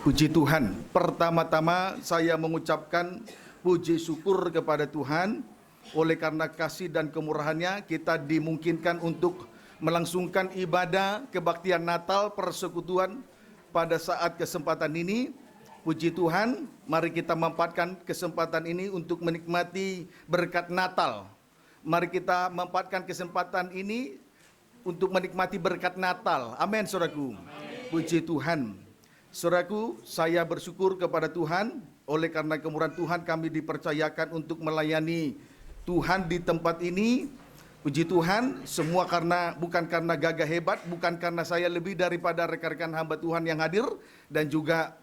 Puji Tuhan. Pertama-tama saya mengucapkan puji syukur kepada Tuhan. Oleh karena kasih dan kemurahannya, kita dimungkinkan untuk melangsungkan ibadah kebaktian Natal persekutuan pada saat kesempatan ini. Puji Tuhan, mari kita memanfaatkan kesempatan ini untuk menikmati berkat Natal. Mari kita memanfaatkan kesempatan ini untuk menikmati berkat Natal. Amin, saudaraku. Puji Tuhan. Saudaraku, saya bersyukur kepada Tuhan. Oleh karena kemurahan Tuhan, kami dipercayakan untuk melayani Tuhan di tempat ini. Puji Tuhan, semua bukan karena gagah hebat, bukan karena saya lebih daripada rekan-rekan hamba Tuhan yang hadir, dan juga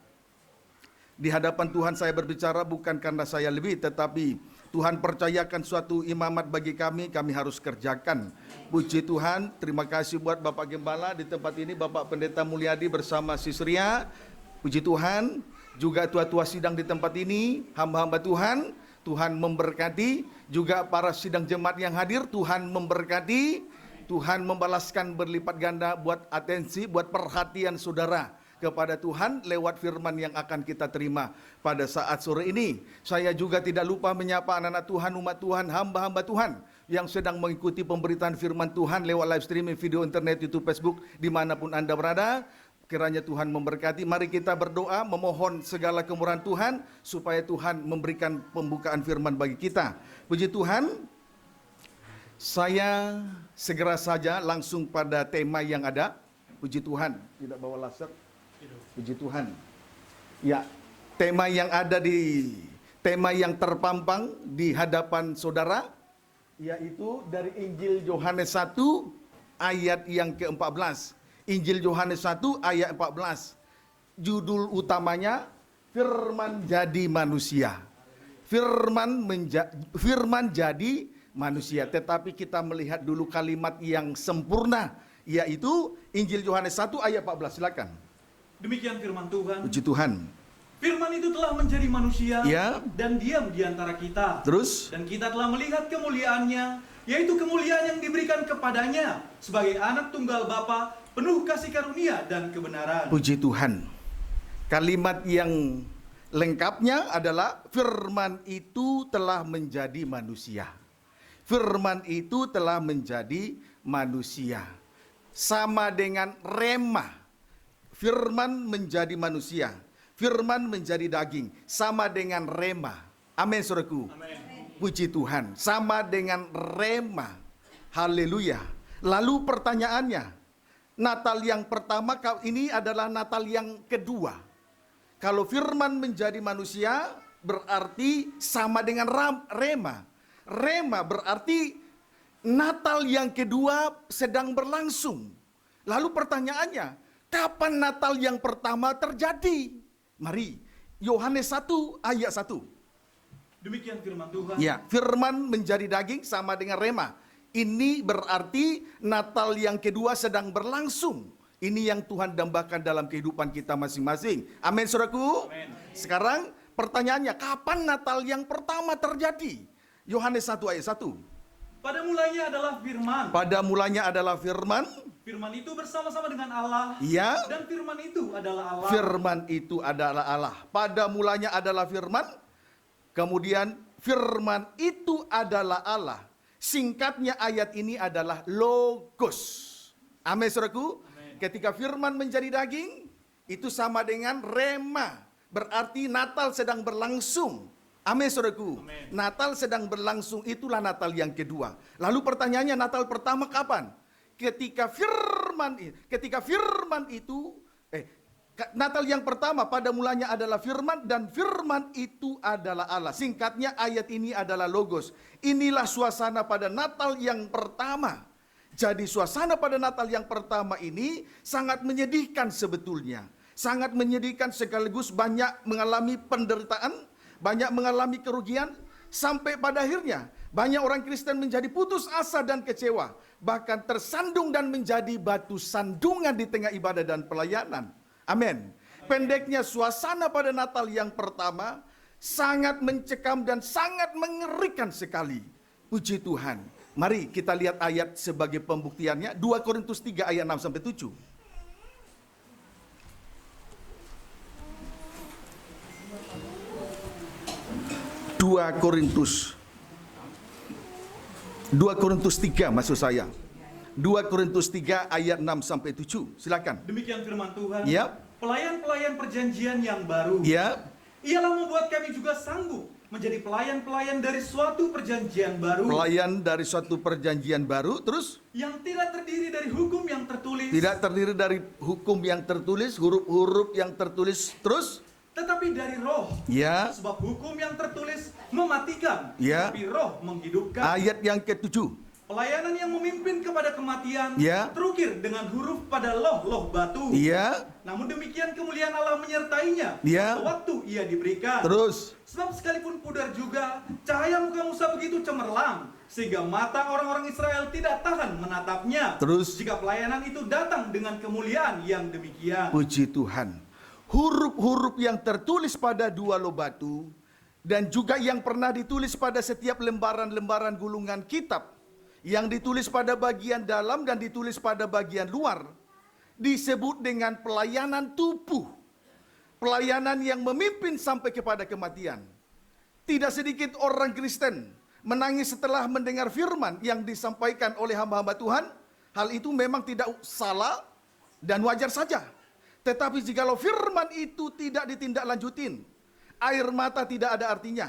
di hadapan Tuhan saya berbicara bukan karena saya lebih, tetapi Tuhan percayakan suatu imamat bagi kami harus kerjakan. Puji Tuhan, terima kasih buat Bapak Gembala di tempat ini, Bapak Pendeta Mulyadi bersama Sisria. Puji Tuhan, juga tua-tua sidang di tempat ini, hamba-hamba Tuhan, Tuhan memberkati. Juga para sidang jemaat yang hadir, Tuhan memberkati. Tuhan membalaskan berlipat ganda buat atensi, buat perhatian saudara kepada Tuhan lewat firman yang akan kita terima pada saat sore ini. Saya juga tidak lupa menyapa anak-anak Tuhan, umat Tuhan, hamba-hamba Tuhan yang sedang mengikuti pemberitaan firman Tuhan lewat live streaming video internet, YouTube, Facebook, dimanapun Anda berada. Kiranya Tuhan memberkati. Mari kita berdoa memohon segala kemurahan Tuhan supaya Tuhan memberikan pembukaan firman bagi kita. Puji Tuhan. Saya segera saja langsung pada tema yang ada. Puji Tuhan, tidak bawa laser. Puji Tuhan. Ya, tema yang terpampang di hadapan saudara yaitu dari Injil Yohanes 1 ayat yang ke-14. Injil Yohanes 1 ayat 14. Judul utamanya Firman jadi manusia. Firman jadi manusia. Tetapi kita melihat dulu kalimat yang sempurna, yaitu Injil Yohanes 1 ayat 14. Silakan. Demikian firman Tuhan. Puji Tuhan. Firman itu telah menjadi manusia, ya, dan diam di antara kita. Terus? Dan kita telah melihat kemuliaannya, yaitu kemuliaan yang diberikan kepadanya sebagai anak tunggal Bapa, penuh kasih karunia dan kebenaran. Puji Tuhan. Kalimat yang lengkapnya adalah firman itu telah menjadi manusia. Firman itu telah menjadi manusia. Sama dengan rema. Firman menjadi manusia, firman menjadi daging, sama dengan rema. Amin, saudaraku. Amin. Puji Tuhan, sama dengan rema. Haleluya. Lalu pertanyaannya, Natal yang pertama ini adalah Natal yang kedua. Kalau firman menjadi manusia berarti sama dengan rema. Rema berarti Natal yang kedua sedang berlangsung. Lalu pertanyaannya, kapan Natal yang pertama terjadi? Mari, Yohanes 1 ayat 1. Demikian firman Tuhan. Ya, firman menjadi daging sama dengan rema. Ini berarti Natal yang kedua sedang berlangsung. Ini yang Tuhan dambakan dalam kehidupan kita masing-masing. Amin, saudaraku. Amin. Sekarang pertanyaannya, kapan Natal yang pertama terjadi? Yohanes 1 ayat 1. Pada mulanya adalah firman. Pada mulanya adalah firman. Firman itu bersama-sama dengan Allah. Ya. Dan firman itu adalah Allah. Firman itu adalah Allah. Pada mulanya adalah firman. Kemudian firman itu adalah Allah. Singkatnya ayat ini adalah logos. Amin, saudaraku. Amin. Ketika firman menjadi daging, itu sama dengan rema. Berarti Natal sedang berlangsung. Amin, saudaraku. Amin. Natal sedang berlangsung, itulah Natal yang kedua. Lalu pertanyaannya, Natal pertama kapan? Ketika firman itu, Natal yang pertama pada mulanya adalah firman, dan firman itu adalah Allah. Singkatnya ayat ini adalah logos. Inilah suasana pada Natal yang pertama. Jadi suasana pada Natal yang pertama ini sangat menyedihkan sebetulnya. Sangat menyedihkan sekaligus banyak mengalami penderitaan, banyak mengalami kerugian, sampai pada akhirnya banyak orang Kristen menjadi putus asa dan kecewa, bahkan tersandung dan menjadi batu sandungan di tengah ibadah dan pelayanan. Amin. Pendeknya suasana pada Natal yang pertama sangat mencekam dan sangat mengerikan sekali. Puji Tuhan. Mari kita lihat ayat sebagai pembuktiannya. 2 Korintus 3 ayat 6 sampai 7. 2 Korintus 3 maksud saya. 2 Korintus 3 ayat 6 sampai 7. Silakan. Demikian firman Tuhan. Ya. Pelayan-pelayan perjanjian yang baru. Ya. Ialah membuat kami juga sanggup menjadi pelayan-pelayan dari suatu perjanjian baru. Pelayan dari suatu perjanjian baru, terus Yang tidak terdiri dari hukum yang tertulis. tidak terdiri dari hukum yang tertulis, huruf-huruf yang tertulis, terus Tetapi dari roh. ya. Sebab hukum yang tertulis mematikan. Ya. Tapi roh menghidupkan. Ayat yang ke-7. Pelayanan yang memimpin kepada kematian. Ya. Terukir dengan huruf pada loh batu. Ya. Namun demikian kemuliaan Allah menyertainya. Ya. Waktu ia diberikan. Terus Sebab sekalipun pudar juga, cahaya muka Musa begitu cemerlang, sehingga mata orang-orang Israel tidak tahan menatapnya. Terus? Jika pelayanan itu datang dengan kemuliaan yang demikian. puji Tuhan. Huruf-huruf yang tertulis pada 2 loh batu dan juga yang pernah ditulis pada setiap lembaran-lembaran gulungan kitab yang ditulis pada bagian dalam dan ditulis pada bagian luar disebut dengan pelayanan tubuh. Pelayanan yang memimpin sampai kepada kematian. Tidak sedikit orang Kristen menangis setelah mendengar firman yang disampaikan oleh hamba-hamba Tuhan. Hal itu memang tidak salah dan wajar saja. Tetapi jikalau firman itu tidak ditindaklanjutin, air mata tidak ada artinya.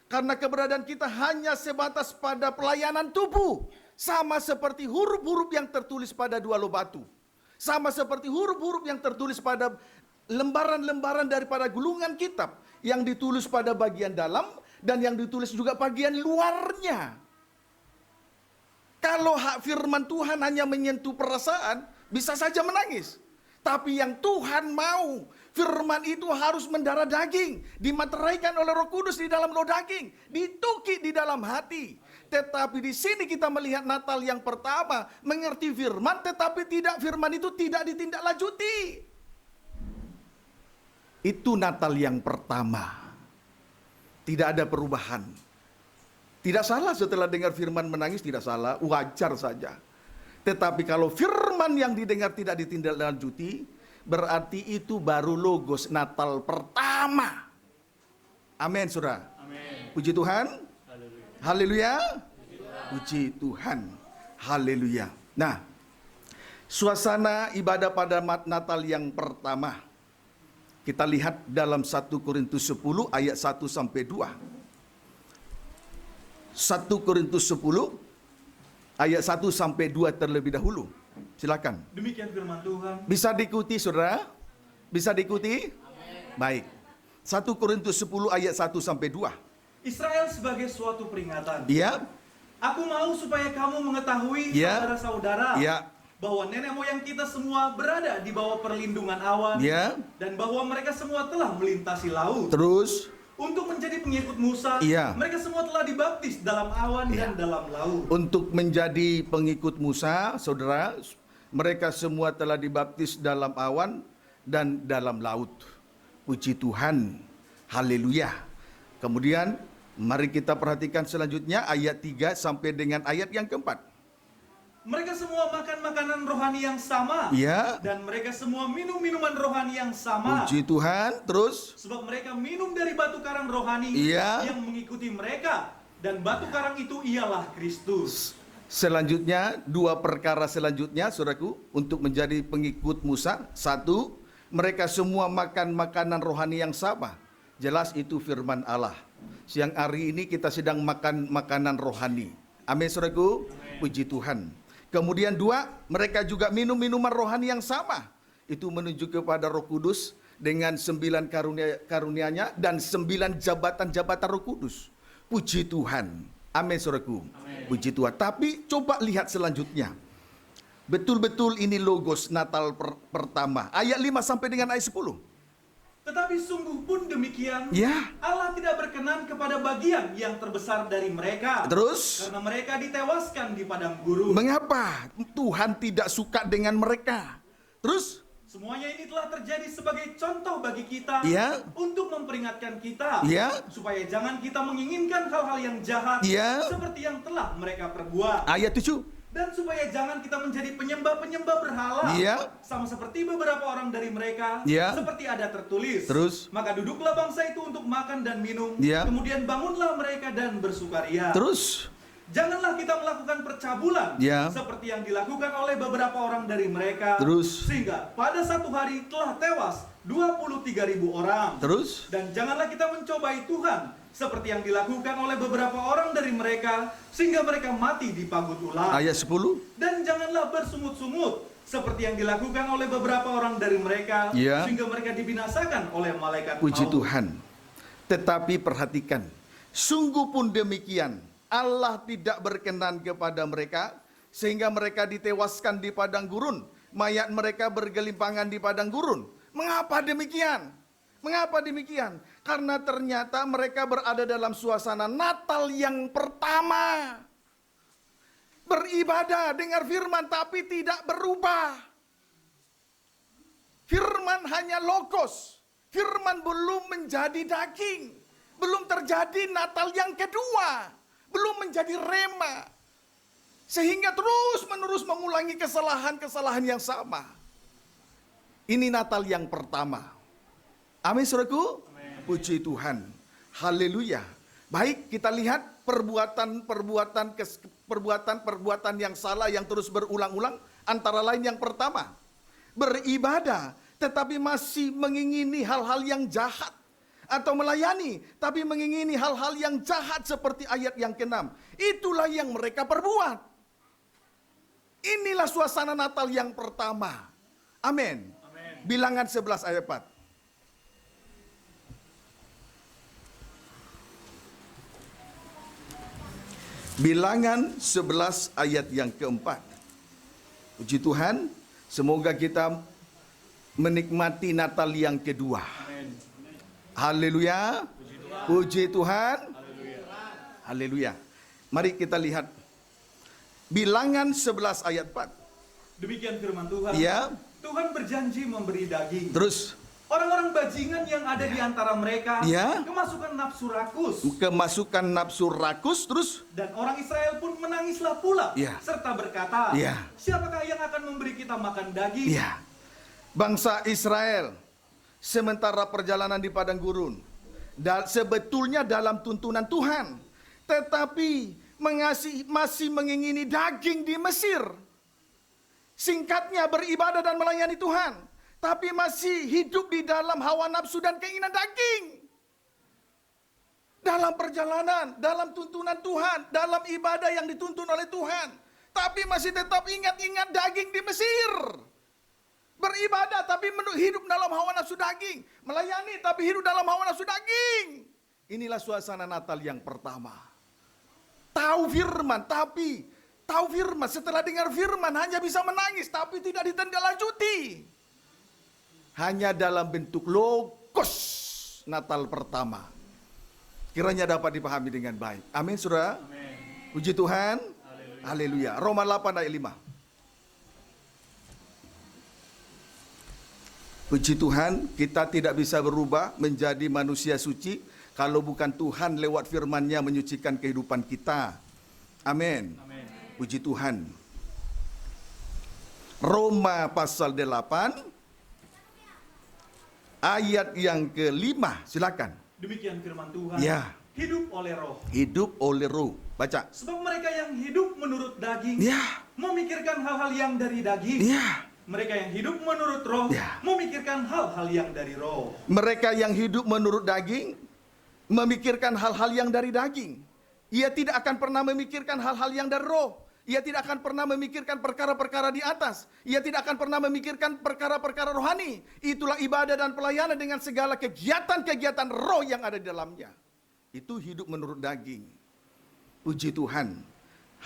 Karena keberadaan kita hanya sebatas pada pelayanan tubuh. Sama seperti huruf-huruf yang tertulis pada 2 loh batu. Sama seperti huruf-huruf yang tertulis pada lembaran-lembaran daripada gulungan kitab yang ditulis pada bagian dalam dan yang ditulis juga bagian luarnya. Kalau hak firman Tuhan hanya menyentuh perasaan, bisa saja menangis. Tapi yang Tuhan mau, firman itu harus mendarah daging, dimateraikan oleh Roh Kudus di dalam loh daging, ditukik di dalam hati. Tetapi di sini kita melihat Natal yang pertama, mengerti firman, tetapi firman itu tidak ditindaklanjuti. Itu Natal yang pertama. Tidak ada perubahan. Tidak salah setelah dengar firman menangis, tidak salah, wajar saja. Tetapi kalau firman yang didengar tidak ditindaklanjuti, berarti itu baru logos Natal pertama. Amin, saudara. Amin. Puji Tuhan. Haleluya. Puji Tuhan. Haleluya. Nah, suasana ibadah pada Natal yang pertama kita lihat dalam 1 Korintus 10 ayat 1 sampai 2. 1 Korintus 10 ayat 1 sampai 2 terlebih dahulu. Silakan. Demikian firman Tuhan. Bisa diikuti, saudara? Bisa diikuti? Baik. 1 Korintus 10 ayat 1 sampai 2. Israel sebagai suatu peringatan. Iya? Aku mau supaya kamu mengetahui, Ya. saudara-saudara, Iya. bahwa nenek moyang kita semua berada di bawah perlindungan awan, Iya. dan bahwa mereka semua telah melintasi laut. Terus? Untuk menjadi pengikut Musa, Iya. mereka semua telah dibaptis dalam awan Iya. dan dalam laut. Untuk menjadi pengikut Musa, saudara, mereka semua telah dibaptis dalam awan dan dalam laut. Puji Tuhan. Haleluya. Kemudian mari kita perhatikan selanjutnya ayat 3 sampai dengan ayat yang keempat. Mereka semua makan makanan rohani yang sama, Ya. dan mereka semua minum minuman rohani yang sama. Puji Tuhan. Terus? Sebab mereka minum dari batu karang rohani Iya. yang mengikuti mereka, dan batu karang itu ialah Kristus. Selanjutnya, 2 perkara selanjutnya, saudaraku, untuk menjadi pengikut Musa. 1, mereka semua makan makanan rohani yang sama. Jelas itu firman Allah. Siang hari ini kita sedang makan makanan rohani. Amin, saudaraku. Puji Tuhan. Kemudian 2, mereka juga minum minuman rohani yang sama. Itu menunjuk kepada Roh Kudus dengan 9 karunia-nya dan 9 jabatan-jabatan Roh Kudus. Puji Tuhan. Amin, saudaraku. Puji Tuhan. Tapi coba lihat selanjutnya. Betul-betul ini logos Natal pertama. Ayat 5 sampai dengan ayat 10. Tetapi sungguh pun demikian, Ya. Allah tidak berkenan kepada bagian yang terbesar dari mereka. Terus? Karena mereka ditewaskan di padang gurun. Mengapa Tuhan tidak suka dengan mereka? Terus? Semuanya ini telah terjadi sebagai contoh bagi kita, Ya. untuk memperingatkan kita, Ya. supaya jangan kita menginginkan hal-hal yang jahat, Ya. seperti yang telah mereka perbuat. Ayat 7. Dan supaya jangan kita menjadi penyembah-penyembah berhala. Iya. Sama seperti beberapa orang dari mereka. Iya. Seperti ada tertulis. Terus? Maka duduklah bangsa itu untuk makan dan minum. Iya. Kemudian bangunlah mereka dan bersukaria. Terus? Janganlah kita melakukan percabulan. Iya. Seperti yang dilakukan oleh beberapa orang dari mereka. Terus? Sehingga pada satu hari telah tewas 23.000 orang. Terus? Dan janganlah kita mencobai Tuhan seperti yang dilakukan oleh beberapa orang dari mereka, sehingga mereka mati di pagut ular. Ayat 10. Dan janganlah bersungut-sungut seperti yang dilakukan oleh beberapa orang dari mereka, Ya. sehingga mereka dibinasakan oleh malaikat Puji maut. Tuhan. Tetapi perhatikan, sungguh pun demikian, Allah tidak berkenan kepada mereka, sehingga mereka ditewaskan di padang gurun. Mayat mereka bergelimpangan di padang gurun. Mengapa demikian? Mengapa demikian? Karena ternyata mereka berada dalam suasana Natal yang pertama. Beribadah, dengar firman, tapi tidak berubah. Firman hanya logos. Firman belum menjadi daging. Belum terjadi Natal yang kedua. Belum menjadi rema. Sehingga terus-menerus mengulangi kesalahan-kesalahan yang sama. Ini Natal yang pertama. Amin, saudaraku. Puji Tuhan. Haleluya. Baik, kita lihat perbuatan yang salah yang terus berulang-ulang. Antara lain yang pertama, beribadah tetapi masih mengingini hal-hal yang jahat. Atau melayani tapi mengingini hal-hal yang jahat seperti ayat yang ke-6. Itulah yang mereka perbuat. Inilah suasana Natal yang pertama. Amin. Bilangan 11 ayat 4. Bilangan 11 ayat yang keempat. Puji Tuhan, semoga kita menikmati Natal yang kedua. Haleluya. Puji Tuhan. Haleluya. Mari kita lihat Bilangan 11 ayat 4. Demikian firman Tuhan. Ya. Tuhan berjanji memberi daging. Terus Orang-orang bajingan yang ada di antara mereka Ya. kemasukan nafsu rakus. kemasukan nafsu rakus, terus Dan orang Israel pun menangislah pula, Ya. serta berkata, Ya. siapakah yang akan memberi kita makan daging? ya, bangsa Israel sementara perjalanan di padang gurun sebetulnya dalam tuntunan Tuhan, tetapi masih mengingini daging di Mesir. Singkatnya, beribadah dan melayani Tuhan, tapi masih hidup di dalam hawa nafsu dan keinginan daging. Dalam perjalanan, dalam tuntunan Tuhan, dalam ibadah yang dituntun oleh Tuhan, tapi masih tetap ingat-ingat daging di Mesir. Beribadah tapi hidup dalam hawa nafsu daging. Melayani tapi hidup dalam hawa nafsu daging. Inilah suasana Natal yang pertama. Tahu firman, setelah dengar firman hanya bisa menangis tapi tidak ditindaklanjuti. Hanya dalam bentuk logos Natal pertama. Kiranya dapat dipahami dengan baik. Amin, saudara. Puji Tuhan. Haleluya. Roma 8 ayat 5. Puji Tuhan, kita tidak bisa berubah menjadi manusia suci kalau bukan Tuhan lewat firman-Nya menyucikan kehidupan kita. Amin. Puji Tuhan. Roma pasal 8 ayat yang ke-5, silakan. Demikian firman Tuhan. Ya. Hidup oleh roh. Hidup oleh roh. Baca. Sebab mereka yang hidup menurut daging, Ya. memikirkan hal-hal yang dari daging. Ya. Mereka yang hidup menurut roh, Ya. memikirkan hal-hal yang dari roh. Mereka yang hidup menurut daging memikirkan hal-hal yang dari daging. Ia tidak akan pernah memikirkan hal-hal yang dari roh. Ia tidak akan pernah memikirkan perkara-perkara di atas. Ia tidak akan pernah memikirkan perkara-perkara rohani. Itulah ibadah dan pelayanan dengan segala kegiatan-kegiatan roh yang ada di dalamnya. Itu hidup menurut daging. Puji Tuhan.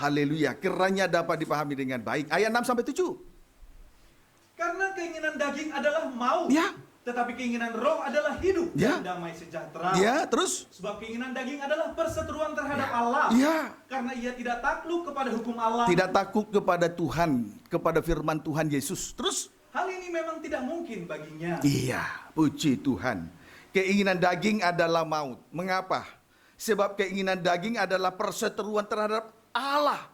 Haleluya. Kiranya dapat dipahami dengan baik. Ayat 6 sampai 7. Karena keinginan daging adalah maut. Ya. Tetapi keinginan roh adalah hidup Ya. dan damai sejahtera. Ya, terus? Sebab keinginan daging adalah perseteruan terhadap Allah. Ya. Karena ia tidak takluk kepada hukum Allah. Tidak takut kepada Tuhan, kepada firman Tuhan Yesus. Terus? Hal ini memang tidak mungkin baginya. Iya, puji Tuhan. Keinginan daging adalah maut. Mengapa? Sebab keinginan daging adalah perseteruan terhadap Allah.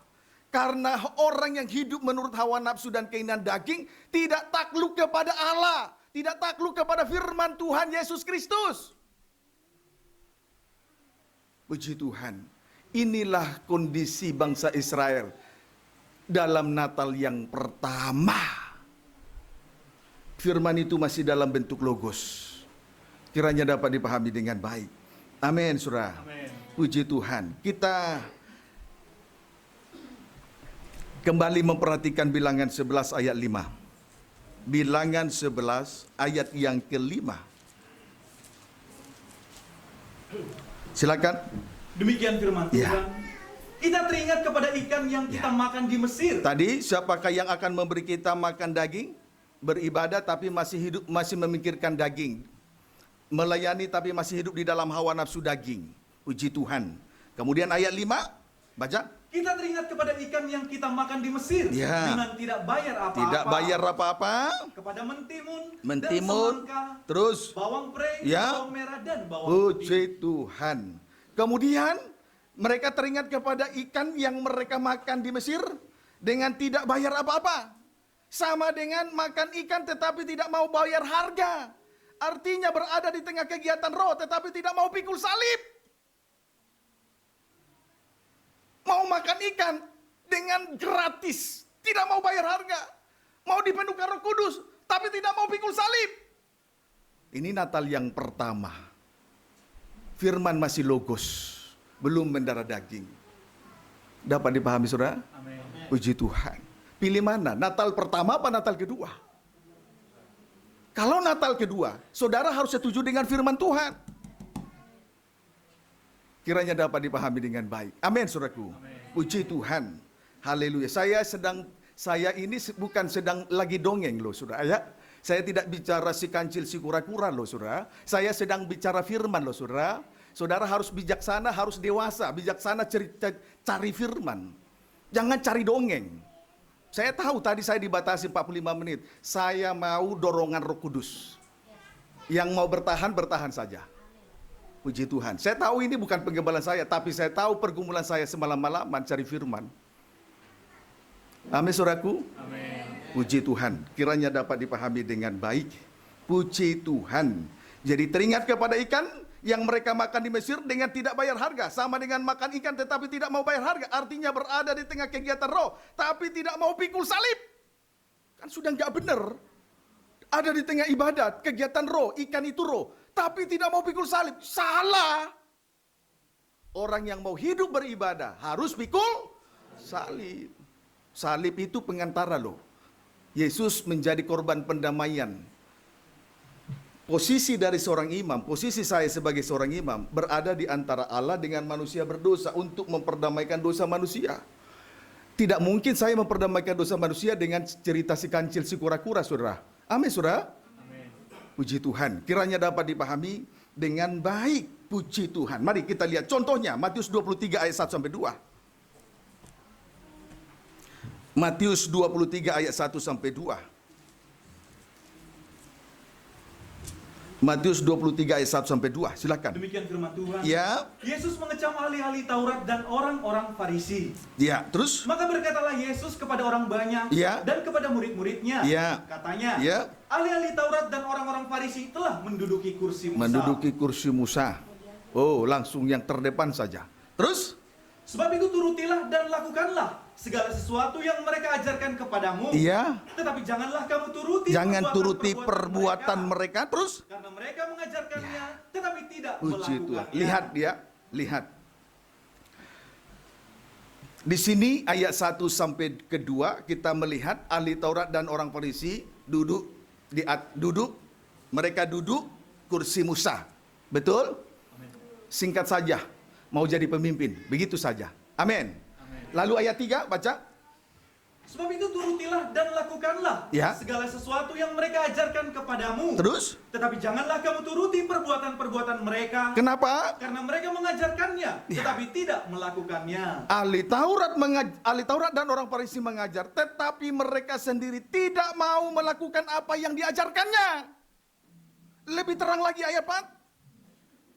Karena orang yang hidup menurut hawa nafsu dan keinginan daging tidak takluk kepada Allah, tidak takluk kepada firman Tuhan Yesus Kristus. Puji Tuhan. Inilah kondisi bangsa Israel dalam Natal yang pertama. Firman itu masih dalam bentuk logos. Kiranya dapat dipahami dengan baik. Amin, saudara. Amin. Puji Tuhan. Kita kembali memperhatikan bilangan 11 ayat 5. Bilangan 11 ayat yang kelima. Silakan. Demikian firman Ya. Tuhan. Kita teringat kepada ikan yang kita makan di Mesir. Tadi siapakah yang akan memberi kita makan daging? Beribadah tapi masih hidup, masih memikirkan daging. Melayani tapi masih hidup di dalam hawa nafsu daging. Puji Tuhan. Kemudian ayat 5, baca. Kita teringat kepada ikan yang kita makan di Mesir. Ya. Dengan tidak bayar apa-apa. Tidak bayar apa-apa. Kepada mentimun, Mentimun, dan semangka, terus bawang prei, Ya. bawang merah, dan bawang putih. puji Tuhan. Kemudian mereka teringat kepada ikan yang mereka makan di Mesir dengan tidak bayar apa-apa. Sama dengan makan ikan tetapi tidak mau bayar harga. Artinya berada di tengah kegiatan roh tetapi tidak mau pikul salib. Mau makan ikan dengan gratis, tidak mau bayar harga. Mau dipenuhkan Roh Kudus tapi tidak mau pikul salib. Ini Natal yang pertama. Firman masih logos, belum mendarah daging. Dapat dipahami, saudara? Amin. Puji Tuhan. Pilih mana? Natal pertama apa Natal kedua? Kalau Natal kedua, saudara harus setuju dengan firman Tuhan. Kiranya dapat dipahami dengan baik. Amin, saudaraku. Puji Tuhan. Haleluya. Saya ini bukan sedang lagi dongeng loh, saudara ya. Saya tidak bicara si kancil si kura-kura loh, saudara. Saya sedang bicara firman loh, saudara. Saudara harus bijaksana, harus dewasa. Bijaksana cari firman. Jangan cari dongeng. Saya tahu tadi saya dibatasi 45 menit. Saya mau dorongan Roh Kudus. Yang mau bertahan, bertahan saja. Puji Tuhan. Saya tahu ini bukan penggembalaan saya, tapi saya tahu pergumulan saya semalam-malaman cari firman. Amin, saudaraku. Amin. Puji Tuhan, kiranya dapat dipahami dengan baik. Puji Tuhan. Jadi teringat kepada ikan yang mereka makan di Mesir dengan tidak bayar harga. Sama dengan makan ikan tetapi tidak mau bayar harga. Artinya berada di tengah kegiatan roh, tapi tidak mau pikul salib. Kan sudah nggak benar. Ada di tengah ibadat, kegiatan roh, ikan itu roh, tapi tidak mau pikul salib. Salah. Orang yang mau hidup beribadah harus pikul salib. Salib itu pengantara loh. Yesus menjadi korban pendamaian. Posisi dari seorang imam, posisi saya sebagai seorang imam, berada di antara Allah dengan manusia berdosa untuk memperdamaikan dosa manusia. Tidak mungkin saya memperdamaikan dosa manusia dengan cerita si kancil si kura-kura, saudara. Amin, saudara. Amin. Puji Tuhan. Kiranya dapat dipahami dengan baik. Puji Tuhan. Mari kita lihat contohnya, Matius 23 ayat 1 sampai 2. Matius 23 ayat 1 sampai 2. Matius 23 ayat 1 sampai 2. Silakan. Demikian firman Tuhan. Ya. Yesus mengecam ahli-ahli Taurat dan orang-orang Farisi. Ya, terus? Maka berkatalah Yesus kepada orang banyak Ya. dan kepada murid-muridnya. Ya. Katanya, Ya. ahli-ahli Taurat dan orang-orang Farisi telah menduduki kursi Musa. Menduduki kursi Musa. Oh, langsung yang terdepan saja. Terus? Sebab itu turutilah dan lakukanlah segala sesuatu yang mereka ajarkan kepadamu. Iya. Tetapi janganlah kamu turuti Jangan turuti perbuatan mereka. mereka. Terus? Karena mereka mengajarkannya, tetapi tidak Puji Tuhan. melakukannya. Lihat dia, lihat. Di sini ayat 1 sampai ke-2 kita melihat ahli Taurat dan orang Farisi duduk mereka duduk kursi Musa. Betul? Singkat saja, mau jadi pemimpin, begitu saja. Amin. Lalu ayat 3 baca. Sebab itu turutilah dan lakukanlah Ya. segala sesuatu yang mereka ajarkan kepadamu. Terus? Tetapi janganlah kamu turuti perbuatan-perbuatan mereka. Kenapa? Karena mereka mengajarkannya, Ya. tetapi tidak melakukannya. Ahli Taurat dan orang Farisi mengajar, tetapi mereka sendiri tidak mau melakukan apa yang diajarkannya. Lebih terang lagi ayat 4.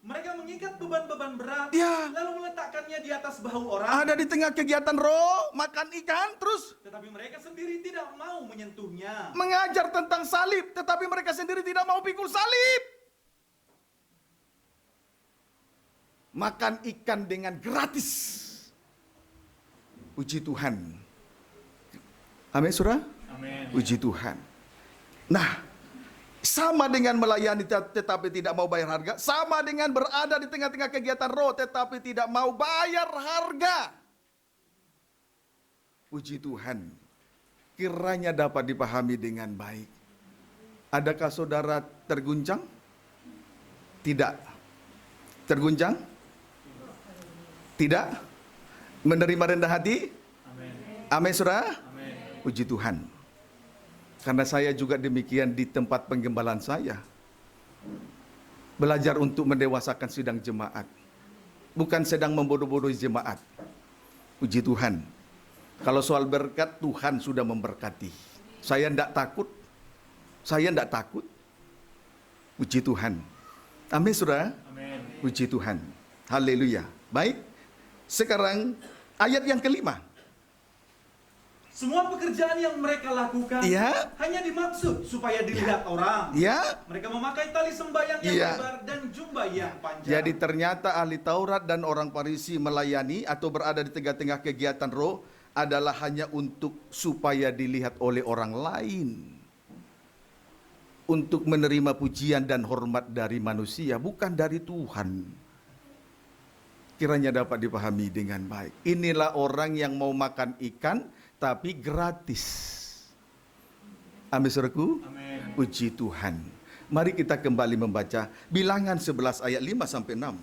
Mereka mengikat beban-beban berat, Ya. lalu meletakkannya di atas bahu orang. Ada di tengah kegiatan roh, makan ikan, terus Tetapi mereka sendiri tidak mau menyentuhnya. mengajar tentang salib, tetapi mereka sendiri tidak mau pikul salib. Makan ikan dengan gratis. Puji Tuhan. Amin, saudara? Amin. Puji Tuhan. Nah, sama dengan melayani tetapi tidak mau bayar harga, sama dengan berada di tengah-tengah kegiatan roh tetapi tidak mau bayar harga. Puji Tuhan. Kiranya dapat dipahami dengan baik. Adakah saudara terguncang? Tidak. Terguncang? Tidak. Menerima rendah hati? Amin, saudara? Puji Tuhan. Karena saya juga demikian di tempat penggembalaan saya. Belajar untuk mendewasakan sidang jemaat. Bukan sedang membodoh-bodohi jemaat. Puji Tuhan. Kalau soal berkat, Tuhan sudah memberkati. Saya tidak takut. Saya tidak takut. Puji Tuhan. Amin, saudara? Amin. Puji Tuhan. Haleluya. Baik. Sekarang ayat yang kelima. Semua pekerjaan yang mereka lakukan Ya. hanya dimaksud supaya dilihat orang. Ya. Mereka memakai tali sembahyang yang Ya. lebar dan jubah yang panjang. Jadi ternyata ahli Taurat dan orang Farisi melayani atau berada di tengah-tengah kegiatan roh adalah hanya untuk supaya dilihat oleh orang lain. Untuk menerima pujian dan hormat dari manusia, bukan dari Tuhan. Kiranya dapat dipahami dengan baik. Inilah orang yang mau makan ikan tapi gratis. Amin, saudaraku. Amin. Puji Tuhan. Mari kita kembali membaca Bilangan 11 ayat 5 sampai 6.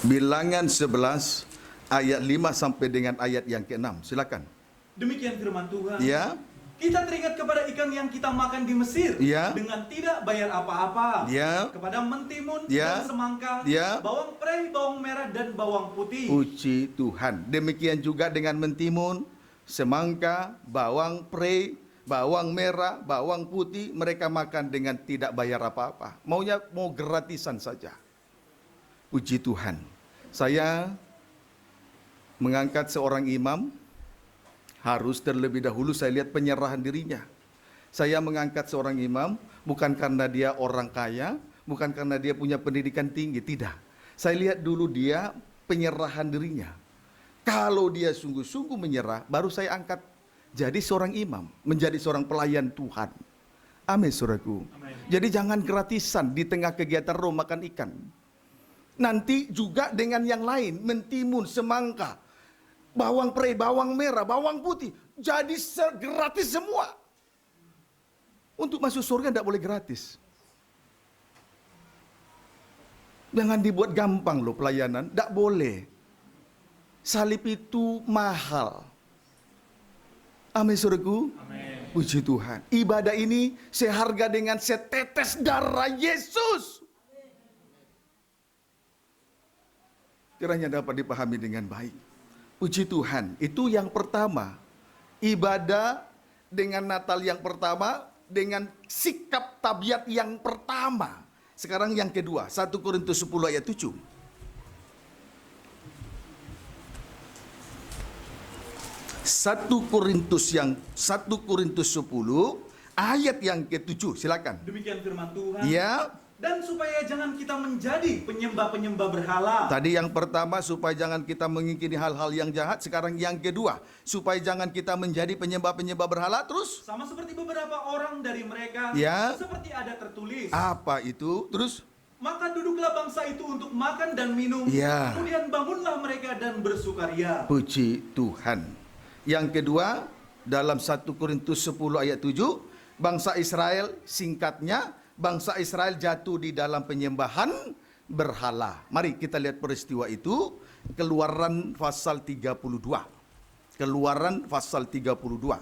Bilangan 11 ayat 5 sampai dengan ayat yang ke-6. Silakan. Demikian firman Tuhan. Ya. Kita teringat kepada ikan yang kita makan di Mesir Ya. dengan tidak bayar apa-apa. Ya. Kepada mentimun Ya. dan semangka, Ya. bawang prei, bawang merah dan bawang putih. Puji Tuhan. Demikian juga dengan mentimun, semangka, bawang prei, bawang merah, bawang putih, mereka makan dengan tidak bayar apa-apa. Maunya mau gratisan saja. Puji Tuhan. Saya mengangkat seorang imam, harus terlebih dahulu saya lihat penyerahan dirinya. Saya mengangkat seorang imam bukan karena dia orang kaya, bukan karena dia punya pendidikan tinggi, tidak. Saya lihat dulu dia penyerahan dirinya. Kalau dia sungguh-sungguh menyerah, baru saya angkat jadi seorang imam, menjadi seorang pelayan Tuhan. Amin, saudaraku. Amin. Jadi jangan gratisan di tengah kegiatan roh makan ikan. Nanti juga dengan yang lain, mentimun, semangka, bawang prei, bawang merah, bawang putih, jadi gratis semua. Untuk masuk surga tidak boleh gratis. Jangan dibuat gampang loh pelayanan, tidak boleh. Salib itu mahal. Amin, saudaraku. Amin. Puji Tuhan. Ibadah ini seharga dengan setetes darah Yesus. Kiranya dapat dipahami dengan baik. Puji Tuhan. Itu yang pertama. Ibadah dengan Natal yang pertama, dengan sikap tabiat yang pertama. Sekarang yang kedua, 1 Korintus 10 ayat 7. Satu Korintus 10 ayat yang ke-7. Silakan. Demikian firman Tuhan. Ya. Dan supaya jangan kita menjadi penyembah-penyembah berhala. Tadi yang pertama supaya jangan kita mengingkari hal-hal yang jahat. Sekarang yang kedua supaya jangan kita menjadi penyembah-penyembah berhala. Terus Sama seperti beberapa orang dari mereka. Ya. Seperti ada tertulis. apa itu? Terus Maka duduklah bangsa itu untuk makan dan minum. Ya. Kemudian bangunlah mereka dan bersukaria. puji Tuhan. Yang kedua dalam 1 Korintus 10 ayat 7, bangsa Israel, singkatnya bangsa Israel jatuh di dalam penyembahan berhala. Mari kita lihat peristiwa itu. Keluaran pasal 32. Keluaran pasal 32.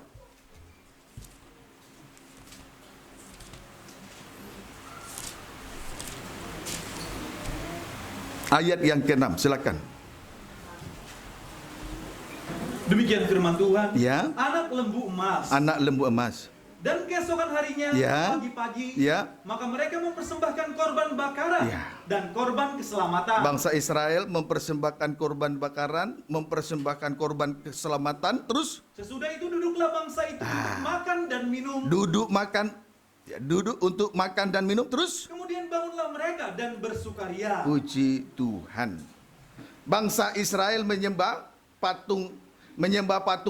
Ayat yang ke-6, silakan. Demikian firman Tuhan. Ya. Anak lembu emas. Anak lembu emas. Dan keesokan harinya, Ya. pagi-pagi, Ya. maka mereka mempersembahkan korban bakaran Ya. dan korban keselamatan. Bangsa Israel mempersembahkan korban bakaran, mempersembahkan korban keselamatan, terus Sesudah itu duduklah bangsa itu untuk makan dan minum. duduk untuk makan dan minum, terus Kemudian bangunlah mereka dan bersukaria. puji Tuhan. Bangsa Israel menyembah patung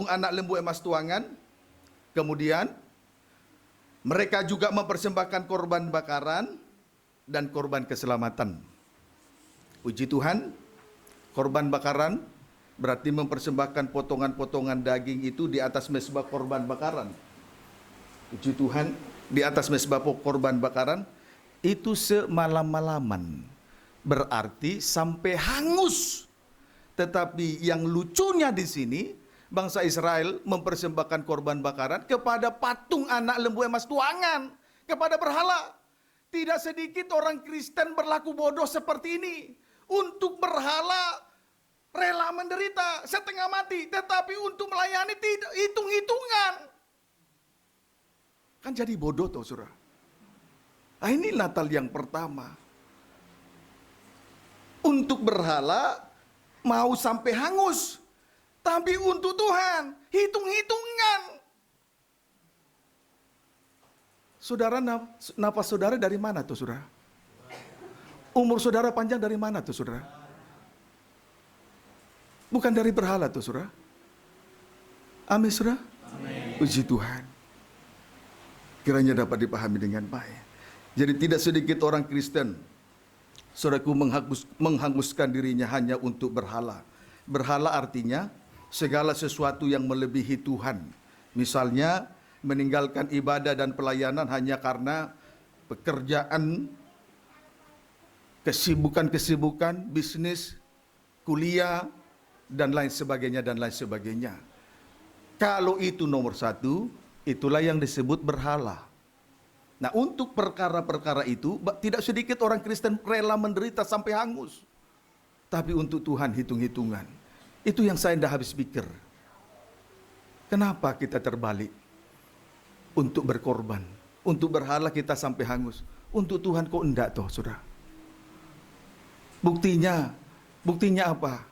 anak lembu emas tuangan. Kemudian mereka juga mempersembahkan korban bakaran dan korban keselamatan. Puji Tuhan, korban bakaran berarti mempersembahkan potongan-potongan daging itu di atas mezbah korban bakaran. Puji Tuhan, di atas mezbah korban bakaran itu semalam-malaman. Berarti sampai hangus. Tetapi yang lucunya di sini, bangsa Israel mempersembahkan korban bakaran kepada patung anak lembu emas tuangan, kepada berhala. Tidak sedikit orang Kristen berlaku bodoh seperti ini. Untuk berhala rela menderita setengah mati, tetapi untuk melayani tidak hitung-hitungan. Kan jadi bodoh toh, saudara. Nah, ini Natal yang pertama. Untuk berhala mau sampai hangus. Tapi untuk Tuhan, hitung-hitungan. Saudara, nafas saudara dari mana tuh, saudara? Umur saudara panjang dari mana tuh, saudara? Bukan dari berhala tuh, saudara. Amin, saudara? Amin. Puji Tuhan. Kiranya dapat dipahami dengan baik. Jadi tidak sedikit orang Kristen, saudaraku, menghanguskan dirinya hanya untuk berhala. Berhala artinya segala sesuatu yang melebihi Tuhan. Misalnya meninggalkan ibadah dan pelayanan hanya karena pekerjaan, kesibukan-kesibukan, bisnis, kuliah, dan lain sebagainya, dan lain sebagainya. Kalau itu nomor satu, itulah yang disebut berhala. Nah, untuk perkara-perkara itu, tidak sedikit orang Kristen rela menderita sampai hangus. Tapi untuk Tuhan hitung-hitungan. Itu yang saya tidak habis pikir. Kenapa kita terbalik? Untuk berkorban. Untuk berhala kita sampai hangus. Untuk Tuhan kok enggak toh, saudara? Buktinya apa?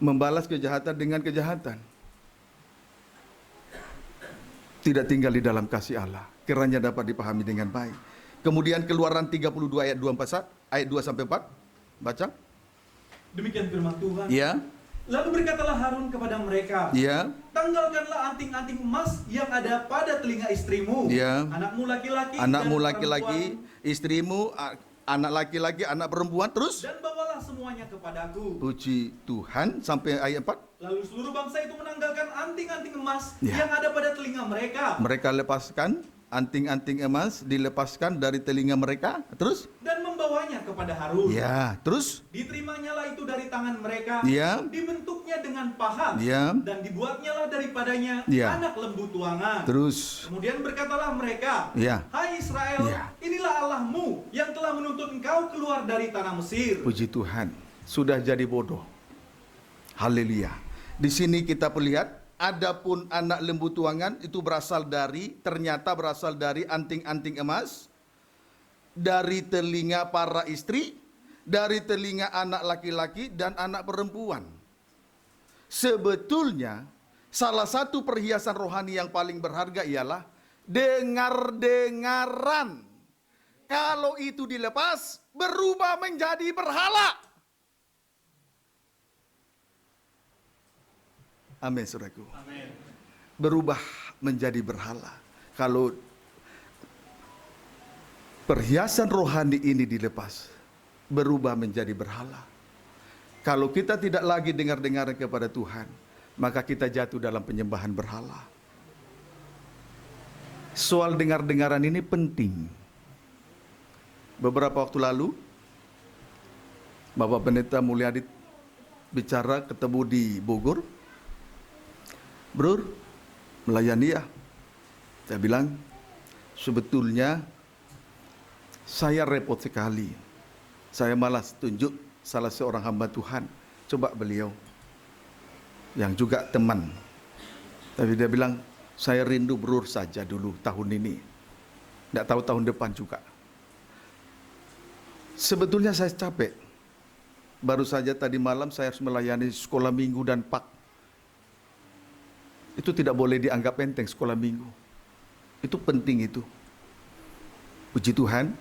Membalas kejahatan dengan kejahatan. Tidak tinggal di dalam kasih Allah. Kiranya dapat dipahami dengan baik. Kemudian Keluaran 32 ayat 2 sampai 4. Baca. Demikian firman Tuhan. Ya. Lalu berkatalah Harun kepada mereka, Ya. tanggalkanlah anting-anting emas yang ada pada telinga istrimu, Ya. anakmu laki-laki, Anakmu dan laki-laki, perempuan, istrimu, anak laki-laki, anak perempuan, terus dan bawalah semuanya kepadaku. puji Tuhan sampai ayat 4. Lalu seluruh bangsa itu menanggalkan anting-anting emas Ya. yang ada pada telinga mereka, Mereka lepaskan anting-anting emas, dilepaskan dari telinga mereka, terus dan membawanya kepada Harun. ya, terus Diterimanya itu dari tangan mereka, Ya. dibentuknya dengan pahat, Ya. dan dibuatnya daripadanya Ya. anak lembu tuangan. terus Kemudian berkatalah mereka, Ya. hai Israel, Ya. inilah Allahmu yang telah menuntut engkau keluar dari tanah Mesir. puji Tuhan, sudah jadi bodoh. Haleluya. Di sini kita perlihat, adapun anak lembu tuangan itu ternyata berasal dari anting-anting emas, dari telinga para istri, dari telinga anak laki-laki dan anak perempuan. Sebetulnya salah satu perhiasan rohani yang paling berharga ialah dengar-dengaran. Kalau itu dilepas, berubah menjadi berhala. Amin, saudaraku. Amin. Berubah menjadi berhala. Kalau perhiasan rohani ini dilepas, berubah menjadi berhala. Kalau kita tidak lagi dengar-dengaran kepada Tuhan, maka kita jatuh dalam penyembahan berhala. Soal dengar-dengaran ini penting. Beberapa waktu lalu, Bapak Pendeta Mulyadi bicara ketemu di Bogor. Bro, melayani ya. Saya bilang, sebetulnya saya repot sekali. Saya malas tunjuk salah seorang hamba Tuhan. Coba beliau, yang juga teman. Tapi dia bilang, Saya rindu berur saja dulu tahun ini. Tidak tahu tahun depan juga. Sebetulnya saya capek. Baru saja tadi malam saya harus melayani sekolah minggu dan pak. Itu tidak boleh dianggap enteng sekolah minggu. Itu penting itu. Puji Tuhan,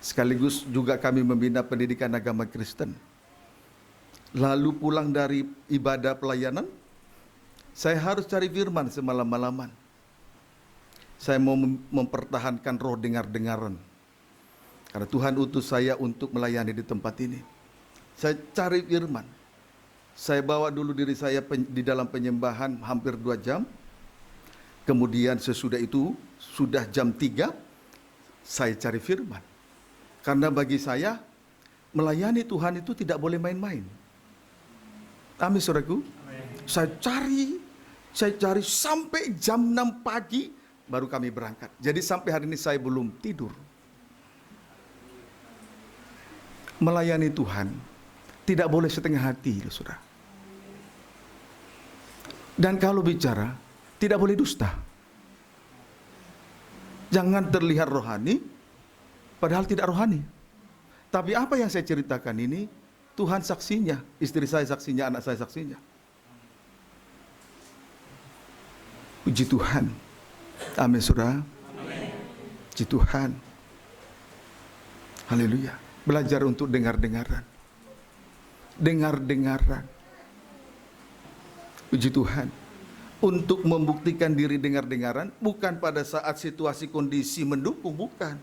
sekaligus juga kami membina pendidikan agama Kristen. Lalu pulang dari ibadah pelayanan, saya harus cari firman semalam-malaman. Saya mau mempertahankan roh dengar-dengaran. Karena Tuhan utus saya untuk melayani di tempat ini. Saya cari firman. Saya bawa dulu diri saya di dalam penyembahan hampir 2 jam. Kemudian sesudah itu, sudah jam 3, saya cari firman. Karena bagi saya, melayani Tuhan itu tidak boleh main-main. Amin, saudaraku. Saya cari sampai jam 6 pagi, baru kami berangkat. Jadi sampai hari ini saya belum tidur. Melayani Tuhan tidak boleh setengah hati, saudara. Dan kalau bicara, tidak boleh dusta. Jangan terlihat rohani, padahal tidak rohani. Tapi apa yang saya ceritakan ini, Tuhan saksinya, istri saya saksinya, anak saya saksinya. Puji Tuhan. Amin, saudara. Puji Tuhan. Haleluya. Belajar untuk dengar-dengaran. Dengar-dengaran. Puji Tuhan. Untuk membuktikan diri dengar-dengaran, bukan pada saat situasi kondisi mendukung, bukan.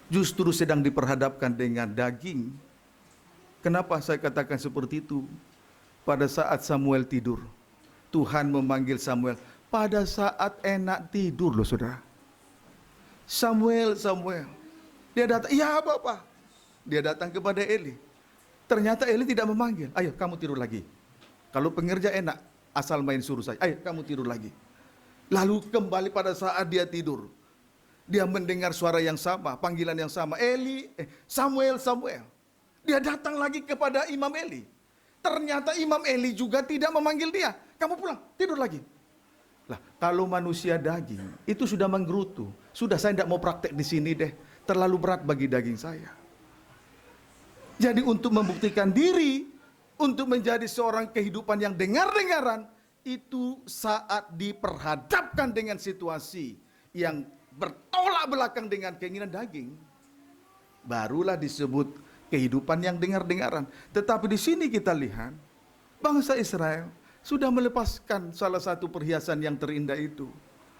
Justru sedang diperhadapkan dengan daging. Kenapa saya katakan seperti itu? Pada saat Samuel tidur, Tuhan memanggil Samuel pada saat enak tidur loh, saudara. Samuel, dia datang, iya Bapak. Dia datang kepada Eli. Ternyata Eli tidak memanggil, ayo kamu tidur lagi. Kalau pengerja enak, asal main suruh saya, ayo kamu tidur lagi. Lalu kembali pada saat dia tidur, dia mendengar suara yang sama, panggilan yang sama, Samuel. Dia datang lagi kepada Imam Eli. Ternyata Imam Eli juga tidak memanggil dia. Kamu pulang, tidur lagi. Lah, kalau manusia daging, itu sudah menggerutu. Sudah, saya tidak mau praktek di sini deh. Terlalu berat bagi daging saya. Jadi untuk membuktikan diri, untuk menjadi seorang kehidupan yang dengar-dengaran, itu saat diperhadapkan dengan situasi yang bertolak belakang dengan keinginan daging, barulah disebut kehidupan yang dengar-dengaran. Tetapi di sini kita lihat, bangsa Israel sudah melepaskan salah satu perhiasan yang terindah itu.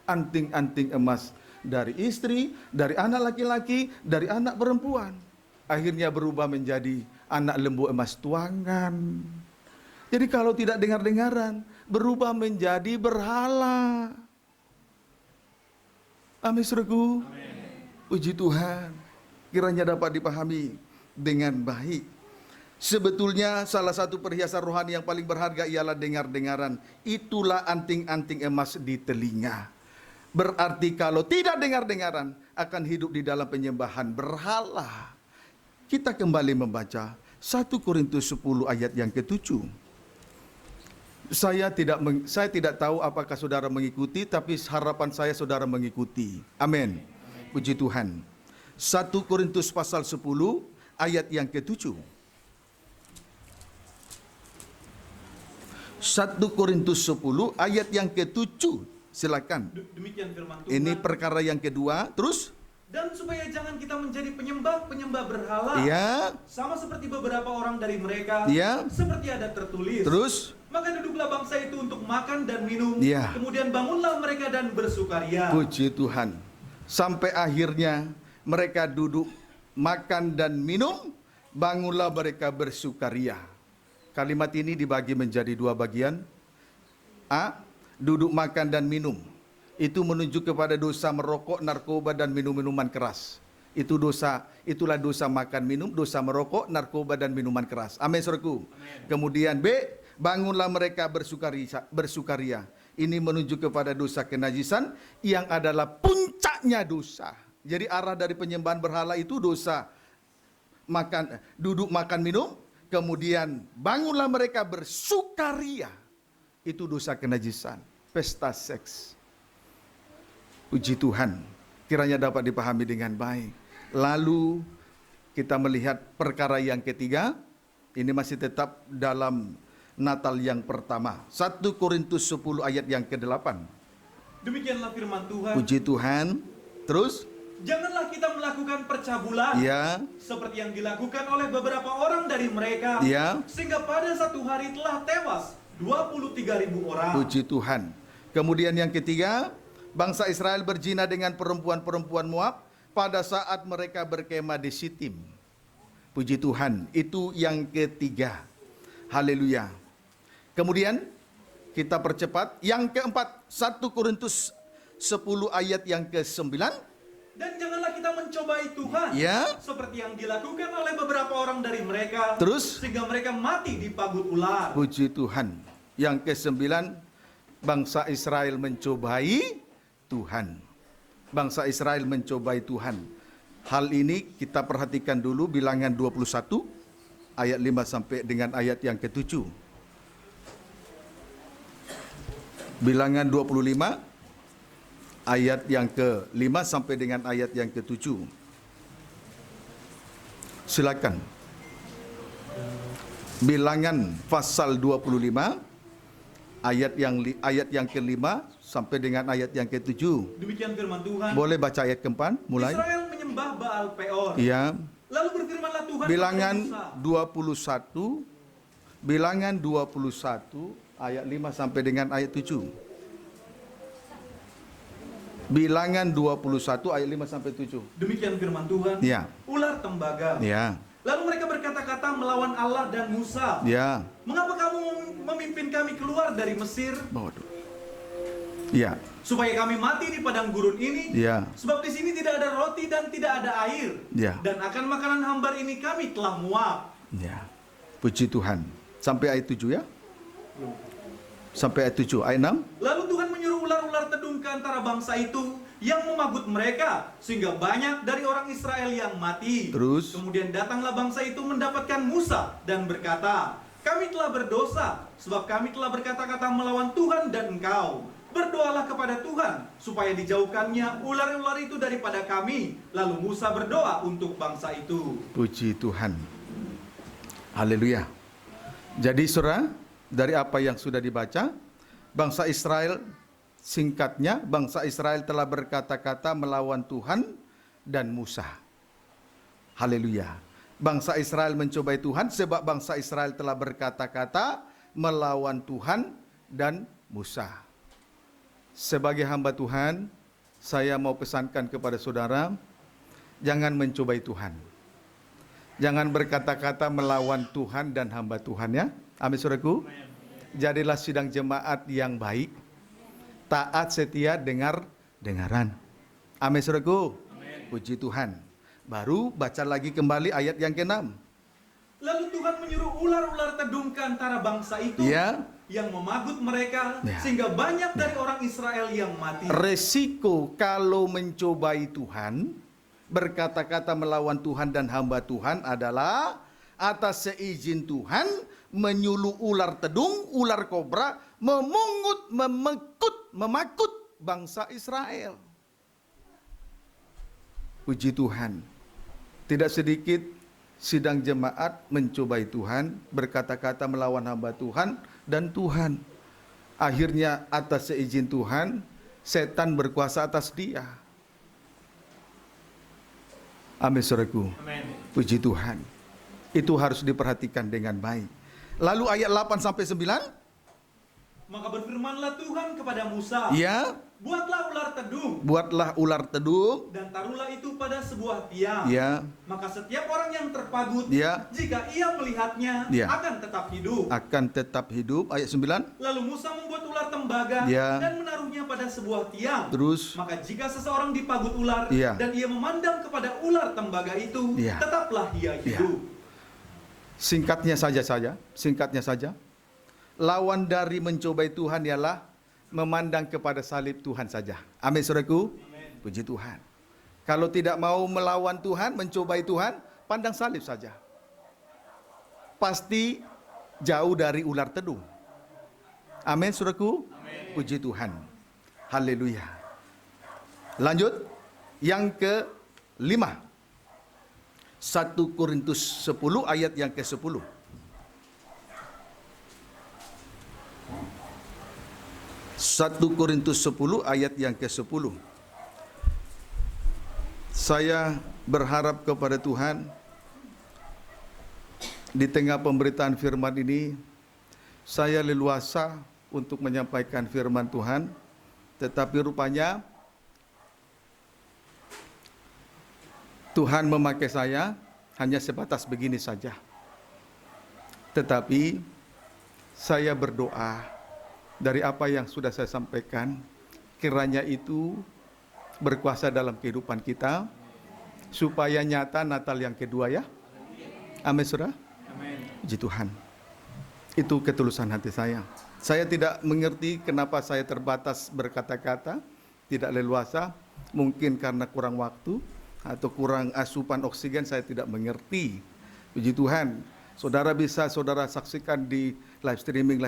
Anting-anting emas dari istri, dari anak laki-laki, dari anak perempuan. Akhirnya berubah menjadi anak lembu emas tuangan. Jadi kalau tidak dengar-dengaran, berubah menjadi berhala. Amin, saudaraku. Puji Tuhan. Kiranya dapat dipahami dengan baik. Sebetulnya salah satu perhiasan rohani yang paling berharga ialah dengar-dengaran. Itulah anting-anting emas di telinga. Berarti kalau tidak dengar-dengaran, akan hidup di dalam penyembahan berhala. Kita kembali membaca 1 Korintus 10 ayat yang ke-7. Saya tidak tahu apakah saudara mengikuti, tapi harapan saya saudara mengikuti. Amin. Puji Tuhan. 1 Korintus pasal 10 ayat yang ke-7. 1 Korintus 10 ayat yang ke-7. Silakan. Demikian firman Tuhan. Ini perkara yang kedua. Terus? Dan supaya jangan kita menjadi penyembah berhala. Ya. Sama seperti beberapa orang dari mereka. Ya. Seperti ada tertulis. Terus? Maka duduklah bangsa itu untuk makan dan minum. Ya. Kemudian bangunlah mereka dan bersukaria. Puji Tuhan. Sampai akhirnya mereka duduk makan dan minum, bangunlah mereka bersukaria. Kalimat ini dibagi menjadi 2 bagian. A. Duduk makan dan minum. Itu menunjuk kepada dosa merokok, narkoba, dan minum-minuman keras. Itulah dosa makan minum, dosa merokok, narkoba, dan minuman keras. Amin, saudaraku. Kemudian B. Bangunlah mereka bersukaria. Ini menunjuk kepada dosa kenajisan yang adalah puncaknya dosa. Jadi arah dari penyembahan berhala itu dosa duduk makan minum, kemudian bangunlah mereka bersukaria. Itu dosa kenajisan, pesta seks. Puji Tuhan, kiranya dapat dipahami dengan baik. Lalu kita melihat perkara yang ketiga, ini masih tetap dalam Natal yang pertama. 1 Korintus 10 ayat yang ke-8. Demikianlah firman Tuhan. Puji Tuhan. Terus? Janganlah kita melakukan percabulan, Ya. seperti yang dilakukan oleh beberapa orang dari mereka, Ya. sehingga pada satu hari telah tewas 23.000 orang. Puji Tuhan. Kemudian yang ketiga, bangsa Israel berzina dengan perempuan-perempuan Moab pada saat mereka berkemah di Sitim. Puji Tuhan, itu yang ketiga. Haleluya. Kemudian kita percepat. Yang keempat, 1 Korintus 10 ayat yang ke-9. Dan janganlah kita mencobai Tuhan, Ya. seperti yang dilakukan oleh beberapa orang dari mereka, Terus? sehingga mereka mati di pagut ular. Puji Tuhan. Yang ke-9, bangsa Israel mencobai Tuhan. Bangsa Israel mencobai Tuhan. Hal ini kita perhatikan dulu Bilangan 21 ayat 5 sampai dengan ayat yang ke-7. Bilangan 25 ayat yang ke-5 sampai dengan ayat yang ke-7. Silakan. Bilangan pasal 25 ayat yang ke-5 sampai dengan ayat yang ke-7. Demikian firman Tuhan. Boleh baca ayat ke-4 mulai? Israel menyembah Baal Peor. Iya. Lalu berfirmanlah Tuhan Bilangan kepada Musa. 21 Bilangan 21 ayat 5 sampai dengan ayat 7. Bilangan 21 ayat 5 sampai 7. Demikian firman Tuhan. Ya. Ular tembaga. Ya. Lalu mereka berkata-kata melawan Allah dan Musa. Ya. Mengapa kamu memimpin kami keluar dari Mesir, Waduh. Ya. supaya kami mati di padang gurun ini? Ya. Sebab di sini tidak ada roti dan tidak ada air. Ya. Dan akan makanan hambar ini kami telah muak. Ya. Puji Tuhan. Sampai ayat 7 ya. Sampai ayat 7. Ayat 6. Lalu Tuhan menyuruh ular-ular tedung ke antara bangsa itu yang memagut mereka, sehingga banyak dari orang Israel yang mati. Terus? Kemudian datanglah bangsa itu mendapatkan Musa dan berkata, kami telah berdosa, sebab kami telah berkata-kata melawan Tuhan dan engkau. Berdoalah kepada Tuhan, supaya dijauhkannya ular-ular itu daripada kami. Lalu Musa berdoa untuk bangsa itu. Puji Tuhan. Haleluya. Jadi saudara, dari apa yang sudah dibaca, bangsa Israel, singkatnya, bangsa Israel telah berkata-kata melawan Tuhan dan Musa. Haleluya. Bangsa Israel mencobai Tuhan sebab bangsa Israel telah berkata-kata melawan Tuhan dan Musa. Sebagai hamba Tuhan, saya mau pesankan kepada saudara, jangan mencobai Tuhan. Jangan berkata-kata melawan Tuhan dan hamba Tuhan ya. Amin saudaraku. Jadilah sidang jemaat yang baik, taat, setia, dengaran. Amin saudaraku. Puji Tuhan. Baru baca lagi kembali ayat yang ke-6. Lalu Tuhan menyuruh ular-ular tedung ke antara bangsa itu, Ya. yang memagut mereka, Ya. sehingga banyak dari orang Israel yang mati. Resiko kalau mencobai Tuhan, berkata-kata melawan Tuhan dan hamba Tuhan adalah atas seizin Tuhan menyuluh ular tedung, ular kobra, memungut, memakut bangsa Israel. Puji Tuhan. Tidak sedikit sidang jemaat mencobai Tuhan, berkata-kata melawan hamba Tuhan dan Tuhan. Akhirnya atas seizin Tuhan, setan berkuasa atas dia. Amin saudaraku. Puji Tuhan. Itu harus diperhatikan dengan baik. Lalu ayat 8 sampai 9. Maka berfirmanlah Tuhan kepada Musa, Ya, buatlah ular tedung, buatlah ular tedung. dan taruhlah itu pada sebuah tiang. Ya, Maka setiap orang yang terpagut, Ya. jika ia melihatnya, Ya. akan tetap hidup. akan tetap hidup. Ayat 9. Lalu Musa membuat ular tembaga Ya. dan menaruhnya pada sebuah tiang. Terus, Maka jika seseorang dipagut ular, Ya. dan ia memandang kepada ular tembaga itu, Ya. tetaplah ia hidup. singkatnya saja. Lawan dari mencobai Tuhan ialah memandang kepada salib Tuhan saja. Amin saudaraku. Puji Tuhan. Kalau tidak mau melawan Tuhan, mencobai Tuhan, pandang salib saja. Pasti jauh dari ular tedung. Amin saudaraku. Puji Tuhan. Haleluya. Lanjut, yang kelima. 1 Korintus 10 ayat yang ke-10. 1 Korintus 10 ayat yang ke-10. Saya berharap kepada Tuhan, di tengah pemberitaan firman ini, saya leluasa untuk menyampaikan firman Tuhan, tetapi rupanya Tuhan memakai saya hanya sebatas begini saja. Tetapi saya berdoa, dari apa yang sudah saya sampaikan, kiranya itu berkuasa dalam kehidupan kita, supaya nyata Natal yang kedua ya. Amin, saudara. Puji Tuhan. Itu ketulusan hati saya. Saya tidak mengerti kenapa saya terbatas berkata-kata, tidak leluasa, mungkin karena kurang waktu, atau kurang asupan oksigen, saya tidak mengerti. Puji Tuhan. Saudara bisa saudara saksikan di live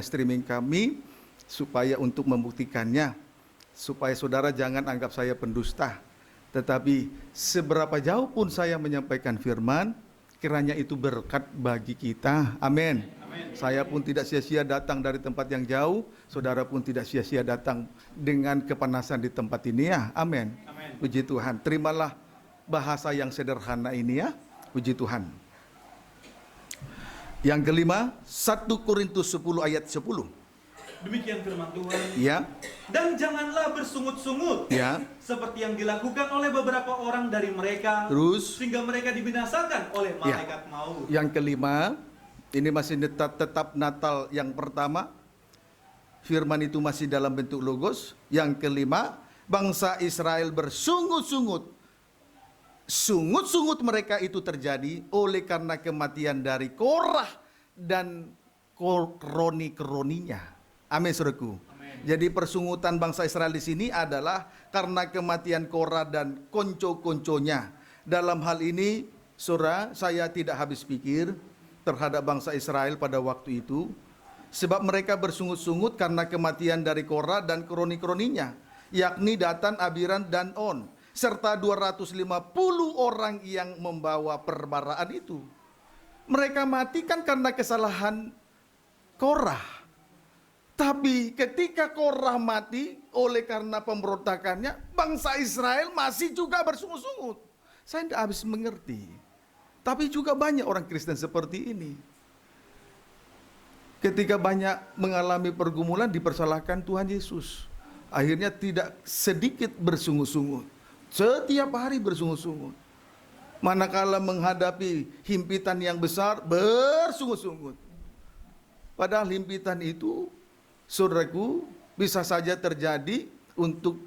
streaming kami, supaya untuk membuktikannya, supaya saudara jangan anggap saya pendusta. Tetapi seberapa jauh pun saya menyampaikan firman, kiranya itu berkat bagi kita. Amin. Saya pun tidak sia-sia datang dari tempat yang jauh, saudara pun tidak sia-sia datang dengan kepanasan di tempat ini ya. Amin. Puji Tuhan. Terimalah bahasa yang sederhana ini ya. Puji Tuhan. Yang kelima, 1 Korintus 10 ayat 10. Demikian firman Tuhan. Ya. Dan janganlah bersungut-sungut, Ya. seperti yang dilakukan oleh beberapa orang dari mereka, Terus sehingga mereka dibinasakan oleh Ya. malaikat maut. yang kelima, ini masih tetap Natal yang pertama. Firman itu masih dalam bentuk logos. Yang kelima, bangsa Israel bersungut-sungut. Sungut-sungut mereka itu terjadi oleh karena kematian dari Korah dan kroni-kroninya. Amin, saudaraku. Jadi persungutan bangsa Israel di sini adalah karena kematian Korah dan konco-konconya. Dalam hal ini, saudara, saya tidak habis pikir terhadap bangsa Israel pada waktu itu, sebab mereka bersungut-sungut karena kematian dari Korah dan kroni-kroninya, yakni Datan, Abiram, dan On, serta 250 orang yang membawa perbaraan itu. Mereka mati kan karena kesalahan Korah. Tapi ketika Korah mati oleh karena pemberontakannya, bangsa Israel masih juga bersungut-sungut. Saya tidak habis mengerti. Tapi juga banyak orang Kristen seperti ini. Ketika banyak mengalami pergumulan, dipersalahkan Tuhan Yesus. Akhirnya tidak sedikit bersungut-sungut. Setiap hari bersungut-sungut. Manakala menghadapi himpitan yang besar, bersungut-sungut. Padahal himpitan itu, saudaraku, bisa saja terjadi untuk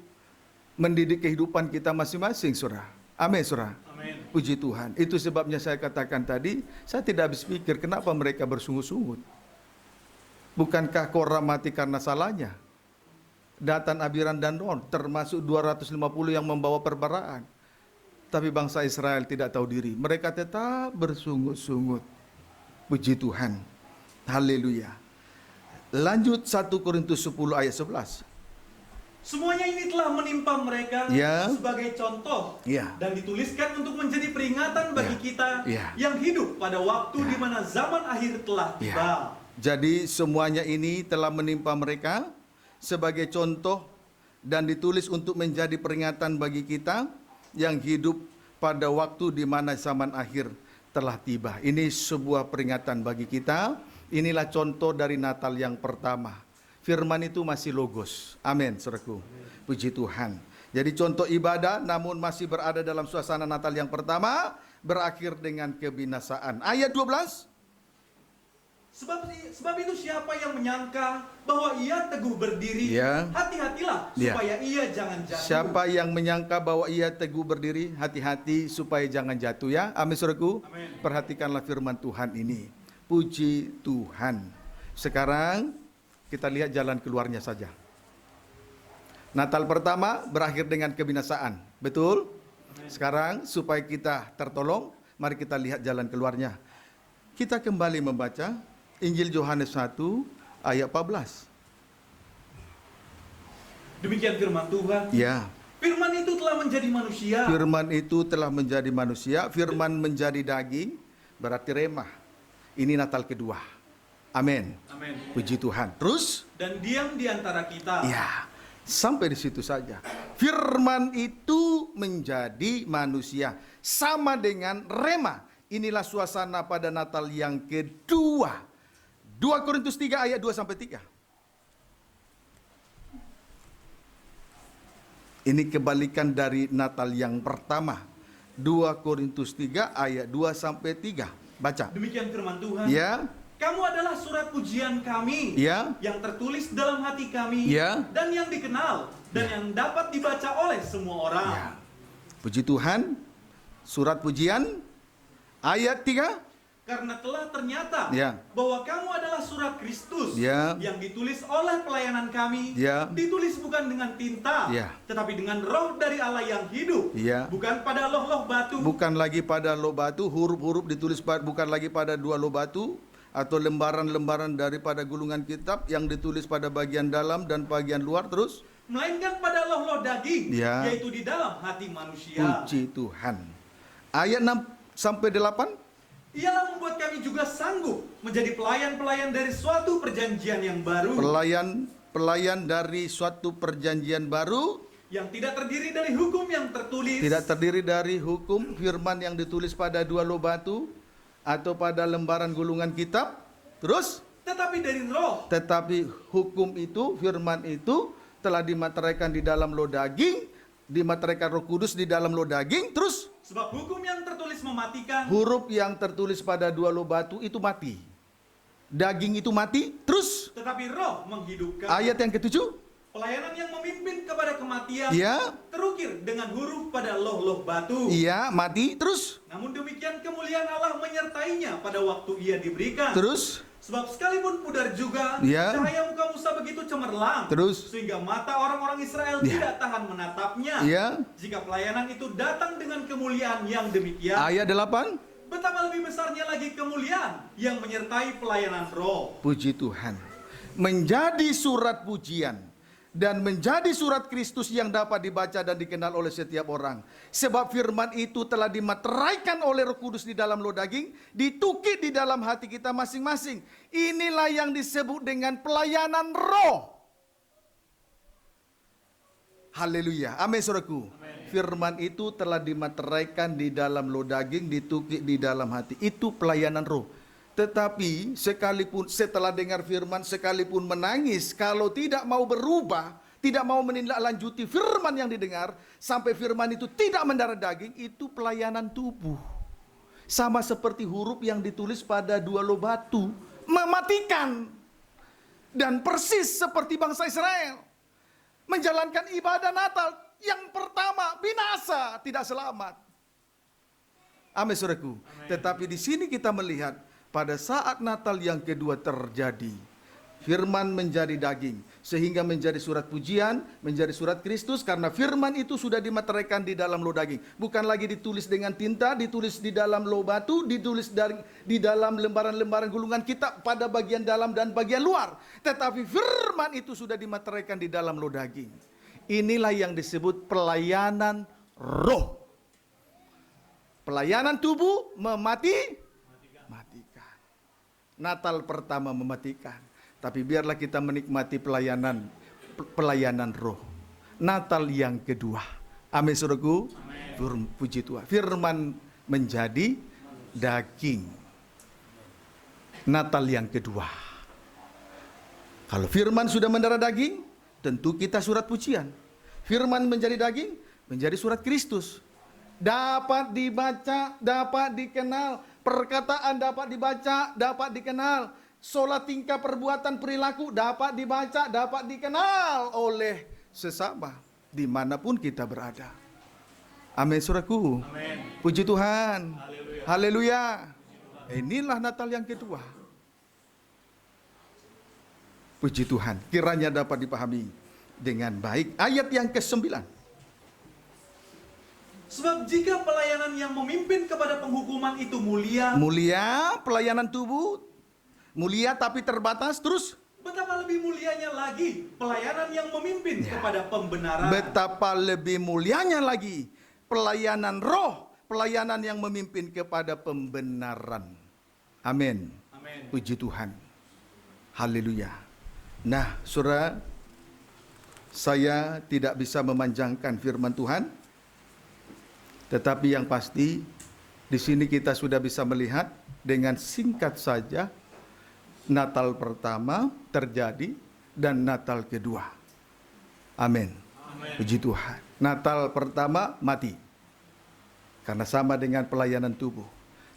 mendidik kehidupan kita masing-masing, saudara. Amin, saudara. Amin. Puji Tuhan. Itu sebabnya saya katakan tadi, saya tidak habis pikir kenapa mereka bersungut-sungut. Bukankah Korah mati karena salahnya? Datan, Abiram, dan On, termasuk 250 yang membawa perbaraan. Tapi bangsa Israel tidak tahu diri. Mereka tetap bersungut-sungut. Puji Tuhan. Haleluya. Lanjut 1 Korintus 10 ayat 11. Semuanya ini telah menimpa mereka Ya. sebagai contoh Ya. dan dituliskan untuk menjadi peringatan bagi Ya. kita Ya. yang hidup pada waktu Ya. di mana zaman akhir telah Ya. tiba. Jadi semuanya ini telah menimpa mereka sebagai contoh dan ditulis untuk menjadi peringatan bagi kita yang hidup pada waktu di mana zaman akhir telah tiba. Ini sebuah peringatan bagi kita. Inilah contoh dari Natal yang pertama. Firman itu masih logos. Amin, saudaraku. Puji Tuhan. Jadi contoh ibadah namun masih berada dalam suasana Natal yang pertama, berakhir dengan kebinasaan. Ayat 12. Sebab itu siapa yang menyangka bahwa ia teguh berdiri, Ya. hati-hatilah Ya. supaya ia jangan jatuh. Siapa yang menyangka bahwa ia teguh berdiri, hati-hati supaya jangan jatuh ya. Amin, saudaraku. Amin. Perhatikanlah firman Tuhan ini. Puji Tuhan. Sekarang kita lihat jalan keluarnya saja. Natal pertama berakhir dengan kebinasaan. Betul? Amin. Sekarang supaya kita tertolong, mari kita lihat jalan keluarnya. Kita kembali membaca Injil Yohanes 1 ayat 14. Demikian firman Tuhan. Ya. Firman itu telah menjadi manusia. Firman itu telah menjadi manusia, firman menjadi daging, berarti rema. Ini Natal kedua. Amin. Amin. Puji Tuhan. Terus? Dan diam di antara kita. Ya, sampai di situ saja. Firman itu menjadi manusia, sama dengan rema. Inilah suasana pada Natal yang kedua. 2 Korintus 3 ayat 2-3. Ini kebalikan dari Natal yang pertama. 2 Korintus 3 ayat 2-3. Baca. Demikian firman Tuhan. Ya. Kamu adalah surat pujian kami, Ya. yang tertulis dalam hati kami, Ya. dan yang dikenal, dan yang dapat dibaca oleh semua orang. Ya. Puji Tuhan. Surat pujian ayat 3. Karena telah ternyata Ya. bahwa kamu adalah surat Kristus, Ya. yang ditulis oleh pelayanan kami, Ya. ditulis bukan dengan tinta, Ya. tetapi dengan roh dari Allah yang hidup, Ya. bukan pada loh-loh batu. Bukan lagi pada loh batu, huruf-huruf ditulis bukan lagi pada 2 loh batu, atau lembaran-lembaran daripada gulungan kitab yang ditulis pada bagian dalam dan bagian luar, terus Melainkan pada loh-loh daging, Ya. yaitu di dalam hati manusia. puji Tuhan. Ayat 6-8. Ialah membuat kami juga sanggup menjadi pelayan-pelayan dari suatu perjanjian yang baru, Pelayan dari suatu perjanjian baru, yang tidak terdiri dari hukum yang tertulis, tidak terdiri dari hukum firman yang ditulis pada 2 loh batu atau pada lembaran gulungan kitab. Terus, tetapi dari roh. tetapi hukum itu, firman itu telah dimateraikan di dalam loh daging, dimateraikan Roh Kudus di dalam loh daging. Terus, Sebab hukum yang tertulis mematikan, huruf yang tertulis pada 2 loh batu itu mati, daging itu mati. Terus, tetapi roh menghidupkan. ayat yang ke-7. Pelayanan yang memimpin kepada kematian, Ya, terukir dengan huruf pada loh-loh batu. iya, mati. Terus, Namun demikian kemuliaan Allah menyertainya pada waktu ia diberikan. terus, Sebab sekalipun pudar juga, Ya. cahaya muka Musa begitu cemerlang, terus, sehingga mata orang-orang Israel Ya. tidak tahan menatapnya. ya. Jika pelayanan itu datang dengan kemuliaan yang demikian, Ayat 8. betapa lebih besarnya lagi kemuliaan yang menyertai pelayanan roh. Puji Tuhan. Menjadi surat pujian dan menjadi surat Kristus yang dapat dibaca dan dikenal oleh setiap orang. Sebab firman itu telah dimateraikan oleh Roh Kudus di dalam loh daging, ditukik di dalam hati kita masing-masing. Inilah yang disebut dengan pelayanan roh. Haleluya. Amin, saudaraku. Firman itu telah dimateraikan di dalam loh daging, ditukik di dalam hati. Itu pelayanan roh. Tetapi sekalipun setelah dengar firman, sekalipun menangis, kalau tidak mau berubah, tidak mau menindaklanjuti firman yang didengar, sampai firman itu tidak mendarah daging, itu pelayanan tubuh. Sama seperti huruf yang ditulis pada 2 loh batu, mematikan. Dan persis seperti bangsa Israel, menjalankan ibadah Natal yang pertama, binasa, tidak selamat. Amin, saudaraku. Tetapi di sini kita melihat, pada saat Natal yang kedua terjadi, firman menjadi daging, sehingga menjadi surat pujian, menjadi surat Kristus, karena firman itu sudah dimateraikan di dalam loh daging. Bukan lagi ditulis dengan tinta, ditulis di dalam loh batu, ditulis di dalam lembaran-lembaran gulungan kitab pada bagian dalam dan bagian luar. Tetapi firman itu sudah dimateraikan di dalam loh daging. Inilah yang disebut pelayanan roh. Pelayanan tubuh matikan. Natal pertama mematikan. Tapi biarlah kita menikmati pelayanan roh. Natal yang kedua. Amin, saudaraku. Puji Tuhan. Firman menjadi daging. Natal yang kedua. Kalau firman sudah mendarah daging, tentu kita surat pujian. Firman menjadi daging, menjadi surat Kristus. Dapat dibaca, dapat dikenal. Perkataan dapat dibaca, dapat dikenal. Sola tingkah perbuatan perilaku dapat dibaca, dapat dikenal oleh sesama dimanapun kita berada. Amin, saudaraku. Amin. Puji Tuhan. Haleluya. Haleluya. Inilah Natal yang kedua. Puji Tuhan. Kiranya dapat dipahami dengan baik. Ayat yang ke-9. Sebab jika pelayanan yang memimpin kepada penghukuman itu mulia, Mulia, pelayanan tubuh. Mulia tapi terbatas. Terus, betapa lebih mulianya lagi pelayanan yang memimpin kepada pembenaran. Betapa lebih mulianya lagi pelayanan roh, pelayanan yang memimpin kepada pembenaran. Amin. Amin. Puji Tuhan. Haleluya. Nah, saudara, saya tidak bisa memanjangkan firman Tuhan, tetapi yang pasti di sini kita sudah bisa melihat dengan singkat saja Natal pertama terjadi dan Natal kedua. Amin. Puji Tuhan. Natal pertama mati karena sama dengan pelayanan tubuh.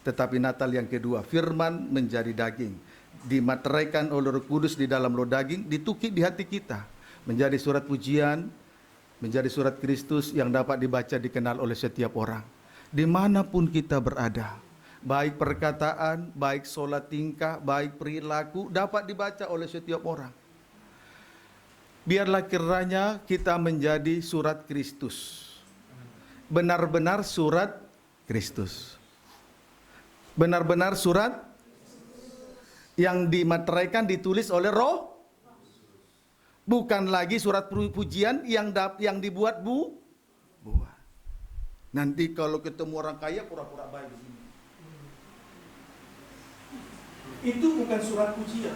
Tetapi Natal yang kedua, firman menjadi daging, dimateraikan oleh Roh Kudus di dalam roh daging, ditukik di hati kita, menjadi surat pujian, menjadi surat Kristus yang dapat dibaca, dikenal oleh setiap orang dimanapun kita berada. Baik perkataan, baik solat tingkah, baik perilaku dapat dibaca oleh setiap orang. Biarlah kiranya kita menjadi surat Kristus. Benar-benar surat Kristus. Benar-benar surat yang dimateraikan, ditulis oleh Roh. Bukan lagi surat pujian yang dibuat buat. Nanti kalau ketemu orang kaya pura-pura baik begini. Itu bukan surat pujian.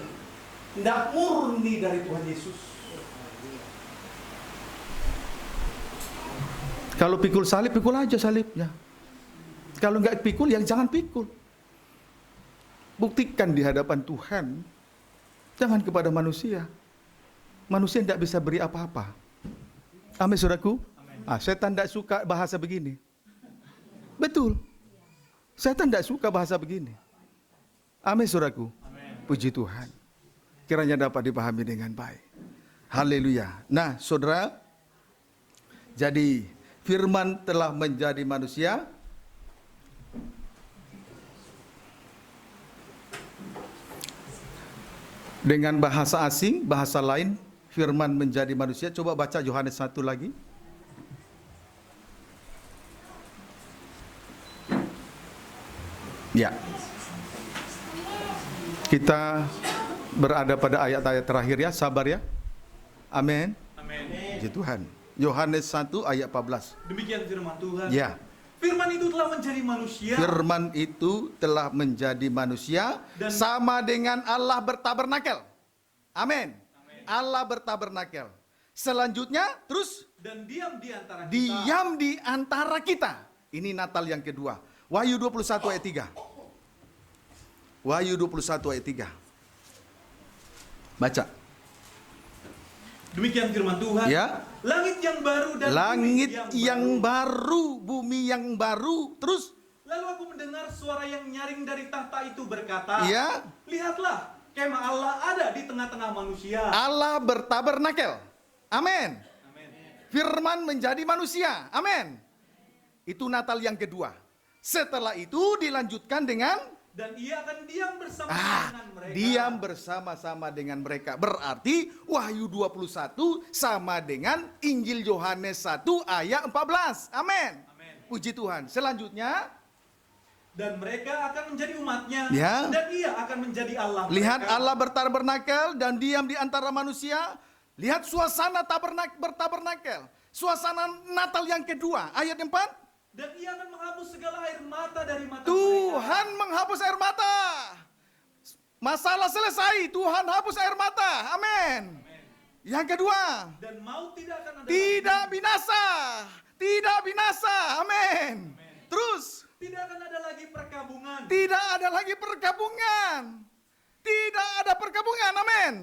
Tidak murni dari Tuhan Yesus. Kalau pikul salib, pikul aja salibnya. Kalau nggak pikul, ya jangan pikul. Buktikan di hadapan Tuhan. Jangan kepada manusia. Manusia tidak bisa beri apa-apa. Amin, saudaraku. Setan tidak suka bahasa begini. Betul. Setan tidak suka bahasa begini. Amin, saudaraku. Puji Tuhan. Kiranya dapat dipahami dengan baik. Haleluya. Nah, saudara, jadi firman telah menjadi manusia. Dengan bahasa asing, bahasa lain, firman menjadi manusia. Coba baca Yohanes 1 lagi. Ya. Kita berada pada ayat-ayat terakhir ya, sabar ya. Amin. Amin. Puji Tuhan. Yohanes 1 ayat 14. Demikian firman Tuhan. Ya. Firman itu telah menjadi manusia. Firman itu telah menjadi manusia Dan sama dengan Allah bertabernakel. Amin. Allah bertabernakel. Selanjutnya terus dan diam di antara kita. diam di antara kita. Ini Natal yang kedua. Wahyu 21 ayat 3. Wahyu 21 ayat 3. Baca. Demikian firman Tuhan. Ya. Langit yang baru dan Langit bumi yang baru, bumi yang baru. Terus Lalu aku mendengar suara yang nyaring dari tahta itu berkata, ya, lihatlah, kemah Allah ada di tengah-tengah manusia. Allah bertabernakel. Amin. Amin. Firman menjadi manusia. Amin. Itu Natal yang kedua. Setelah itu dilanjutkan dengan Dan ia akan diam bersama dengan mereka. diam bersama-sama dengan mereka. Berarti Wahyu 21 sama dengan Injil Yohanes 1 ayat 14. Amin. Amin. Puji Tuhan. Selanjutnya, Dan mereka akan menjadi umatnya. Ya. Dan ia akan menjadi Allah lihat mereka. Allah bertabernakel dan diam di antara manusia. Lihat suasana bertabernakel. Suasana Natal yang kedua. Ayat 4. Dan ia akan menghapus segala air mata dari mata Tuhan mereka. menghapus air mata. Masalah selesai. Tuhan hapus air mata. Amin. Yang kedua. Dan maut tidak akan ada Tidak lagi. binasa. Tidak binasa. Amin. Terus. Tidak akan ada lagi perkabungan. Tidak ada lagi perkabungan. Tidak ada perkabungan. Amin.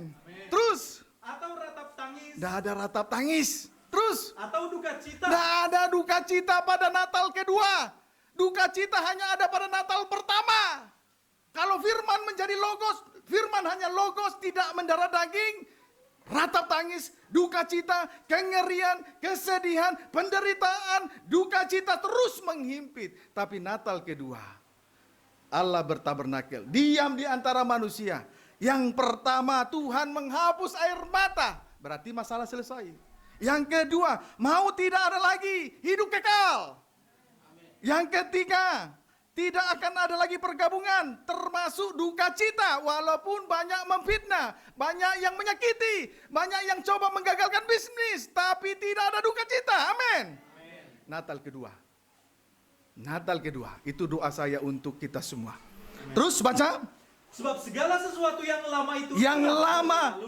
Terus. Atau ratap tangis. Tidak ada ratap tangis. Terus. Atau duka cita. Tidak ada duka cita pada Natal kedua. Duka cita hanya ada pada Natal pertama. Kalau firman menjadi logos, firman hanya logos, tidak mendarah daging. Ratap tangis, duka cita, kengerian, kesedihan, penderitaan, duka cita terus menghimpit. Tapi Natal kedua, Allah bertabernakel, diam di antara manusia. Yang pertama, Tuhan menghapus air mata. Berarti masalah selesai. Yang kedua, maut tidak ada lagi, hidup kekal. Yang ketiga, Tidak akan ada lagi pergabungan, termasuk duka cita. Walaupun banyak memfitnah, banyak yang menyakiti, banyak yang coba menggagalkan bisnis, tapi tidak ada duka cita. Amin. Natal kedua. Natal kedua, itu doa saya untuk kita semua. Terus baca. Sebab segala sesuatu yang lama itu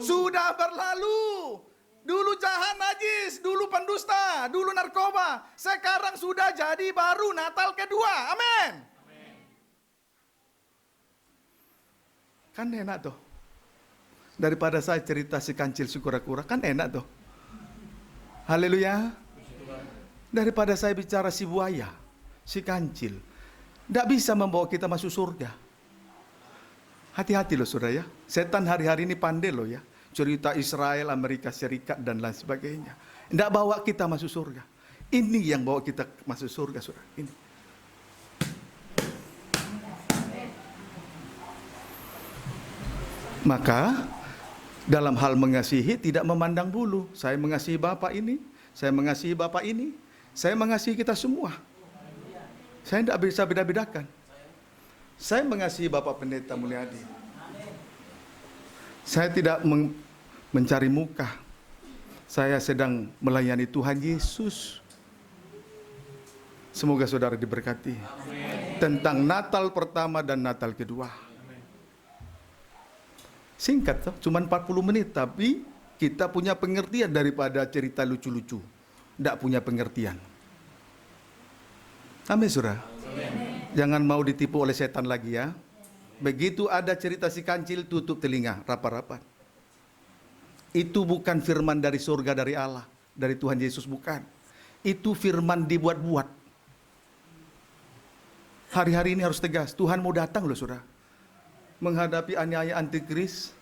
Sudah berlalu. Dulu jahat najis, dulu pendusta, dulu narkoba. Sekarang sudah jadi baru, Natal kedua. Amin. Kan enak tuh. Daripada saya cerita si kancil si kura-kura, kan enak tuh. Haleluya. Daripada saya bicara si buaya, si kancil, tidak bisa membawa kita masuk surga. Hati-hati loh saudara ya. Setan hari-hari ini pandai loh ya. Cerita Israel, Amerika Serikat dan lain sebagainya. Tidak bawa kita masuk surga. Ini yang bawa kita masuk surga saudara. Ini. Maka dalam hal mengasihi tidak memandang bulu. Saya mengasihi Bapak ini, saya mengasihi Bapak ini, saya mengasihi kita semua. Saya tidak bisa beda-bedakan. Saya mengasihi Bapak Pendeta Mulyadi. Saya tidak mencari muka. Saya sedang melayani Tuhan Yesus. Semoga saudara diberkati. Tentang Natal pertama dan Natal kedua. Singkat tuh, cuma 40 menit, tapi kita punya pengertian daripada cerita lucu-lucu. Tidak punya pengertian. Amin saudara. Jangan mau ditipu oleh setan lagi ya. Begitu ada cerita si kancil, tutup telinga, rapat-rapat. Itu bukan firman dari surga, dari Allah, dari Tuhan Yesus, bukan. Itu firman dibuat-buat. Hari-hari ini harus tegas. Tuhan mau datang loh saudara. Menghadapi aniaya antikris.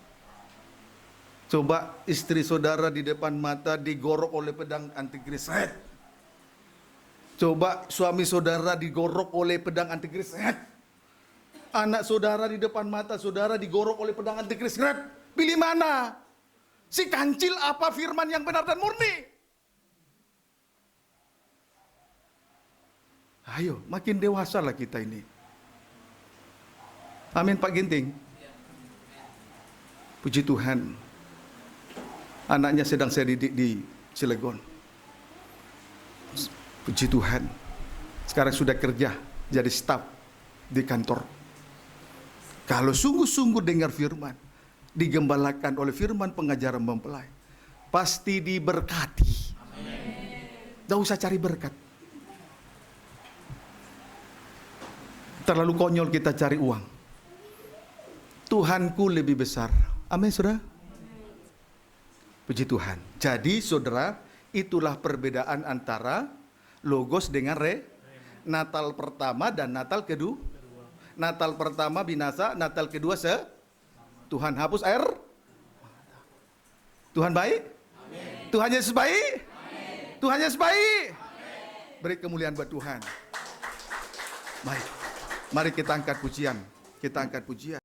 Coba istri saudara di depan mata digorok oleh pedang antikris. Coba suami saudara digorok oleh pedang antikris. Anak saudara di depan mata saudara digorok oleh pedang antikris. Pilih mana? Si kancil apa firman yang benar dan murni? Ayo, makin dewasa lah kita ini. Amin Pak Ginting. Puji Tuhan. Anaknya sedang saya didik di Cilegon. Puji Tuhan. Sekarang sudah kerja jadi staf di kantor. Kalau sungguh-sungguh dengar firman, digembalakan oleh firman pengajaran mempelai, pasti diberkati. Tidak usah cari berkat. Terlalu konyol kita cari uang. Tuhanku lebih besar. Amin saudara. Puji Tuhan. Jadi saudara, itulah perbedaan antara logos dengan Natal pertama dan Natal kedua. Natal pertama binasa, Natal kedua Tuhan hapus air. Tuhan baik. Amin. Tuhan Yesus baik. Amin. Tuhan Yesus baik. Amin. Beri kemuliaan buat Tuhan. Baik. Mari kita angkat pujian. Kita angkat pujian.